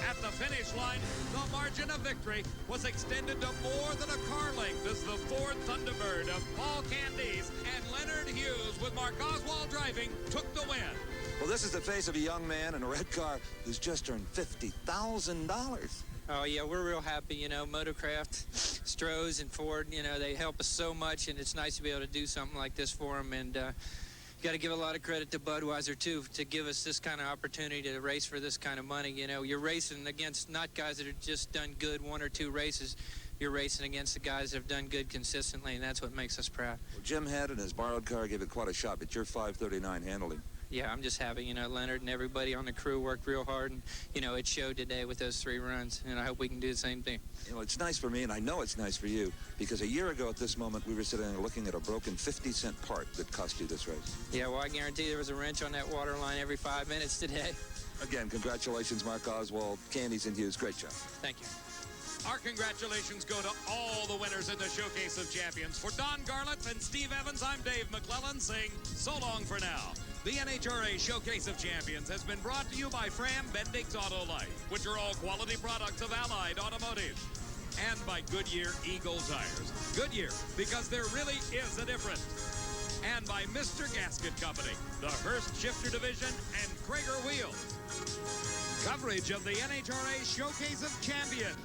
At the finish line, the margin of victory was extended to more than a car length as the Ford Thunderbird of Paul Candies and Leonard Hughes, with Mark Oswald driving, took the win. Well, this is the face of a young man in a red car who's just earned $50,000. Oh, yeah, we're real happy, you know. Motorcraft, Strohs, and Ford, you know, they help us so much, and it's nice to be able to do something like this for them. And you got to give a lot of credit to Budweiser, too, to give us this kind of opportunity to race for this kind of money. You know, you're racing against not guys that have just done good 1 or 2 races. You're racing against the guys that have done good consistently, and that's what makes us proud. Well, Jim Head and his borrowed car gave it quite a shot, but your 539 handled him. Yeah, I'm just happy. You know, Leonard and everybody on the crew worked real hard, and, you know, it showed today with those 3 runs, and I hope we can do the same thing. You know, it's nice for me, and I know it's nice for you, because a year ago at this moment, we were sitting there looking at a broken 50-cent part that cost you this race. Yeah, well, I guarantee there was a wrench on that water line every 5 minutes today. Again, congratulations, Mark Oswald, Candies, and Hughes. Great job. Thank you. Our congratulations go to all the winners in the Showcase of Champions. For Don Garlett and Steve Evans, I'm Dave McClellan saying so long for now. The NHRA Showcase of Champions has been brought to you by Fram Bendix Auto Life, which are all quality products of Allied Automotive, and by Goodyear Eagle Tires. Goodyear, because there really is a difference. And by Mr. Gasket Company, the Hurst Shifter Division, and Cragar Wheels. Coverage of the NHRA Showcase of Champions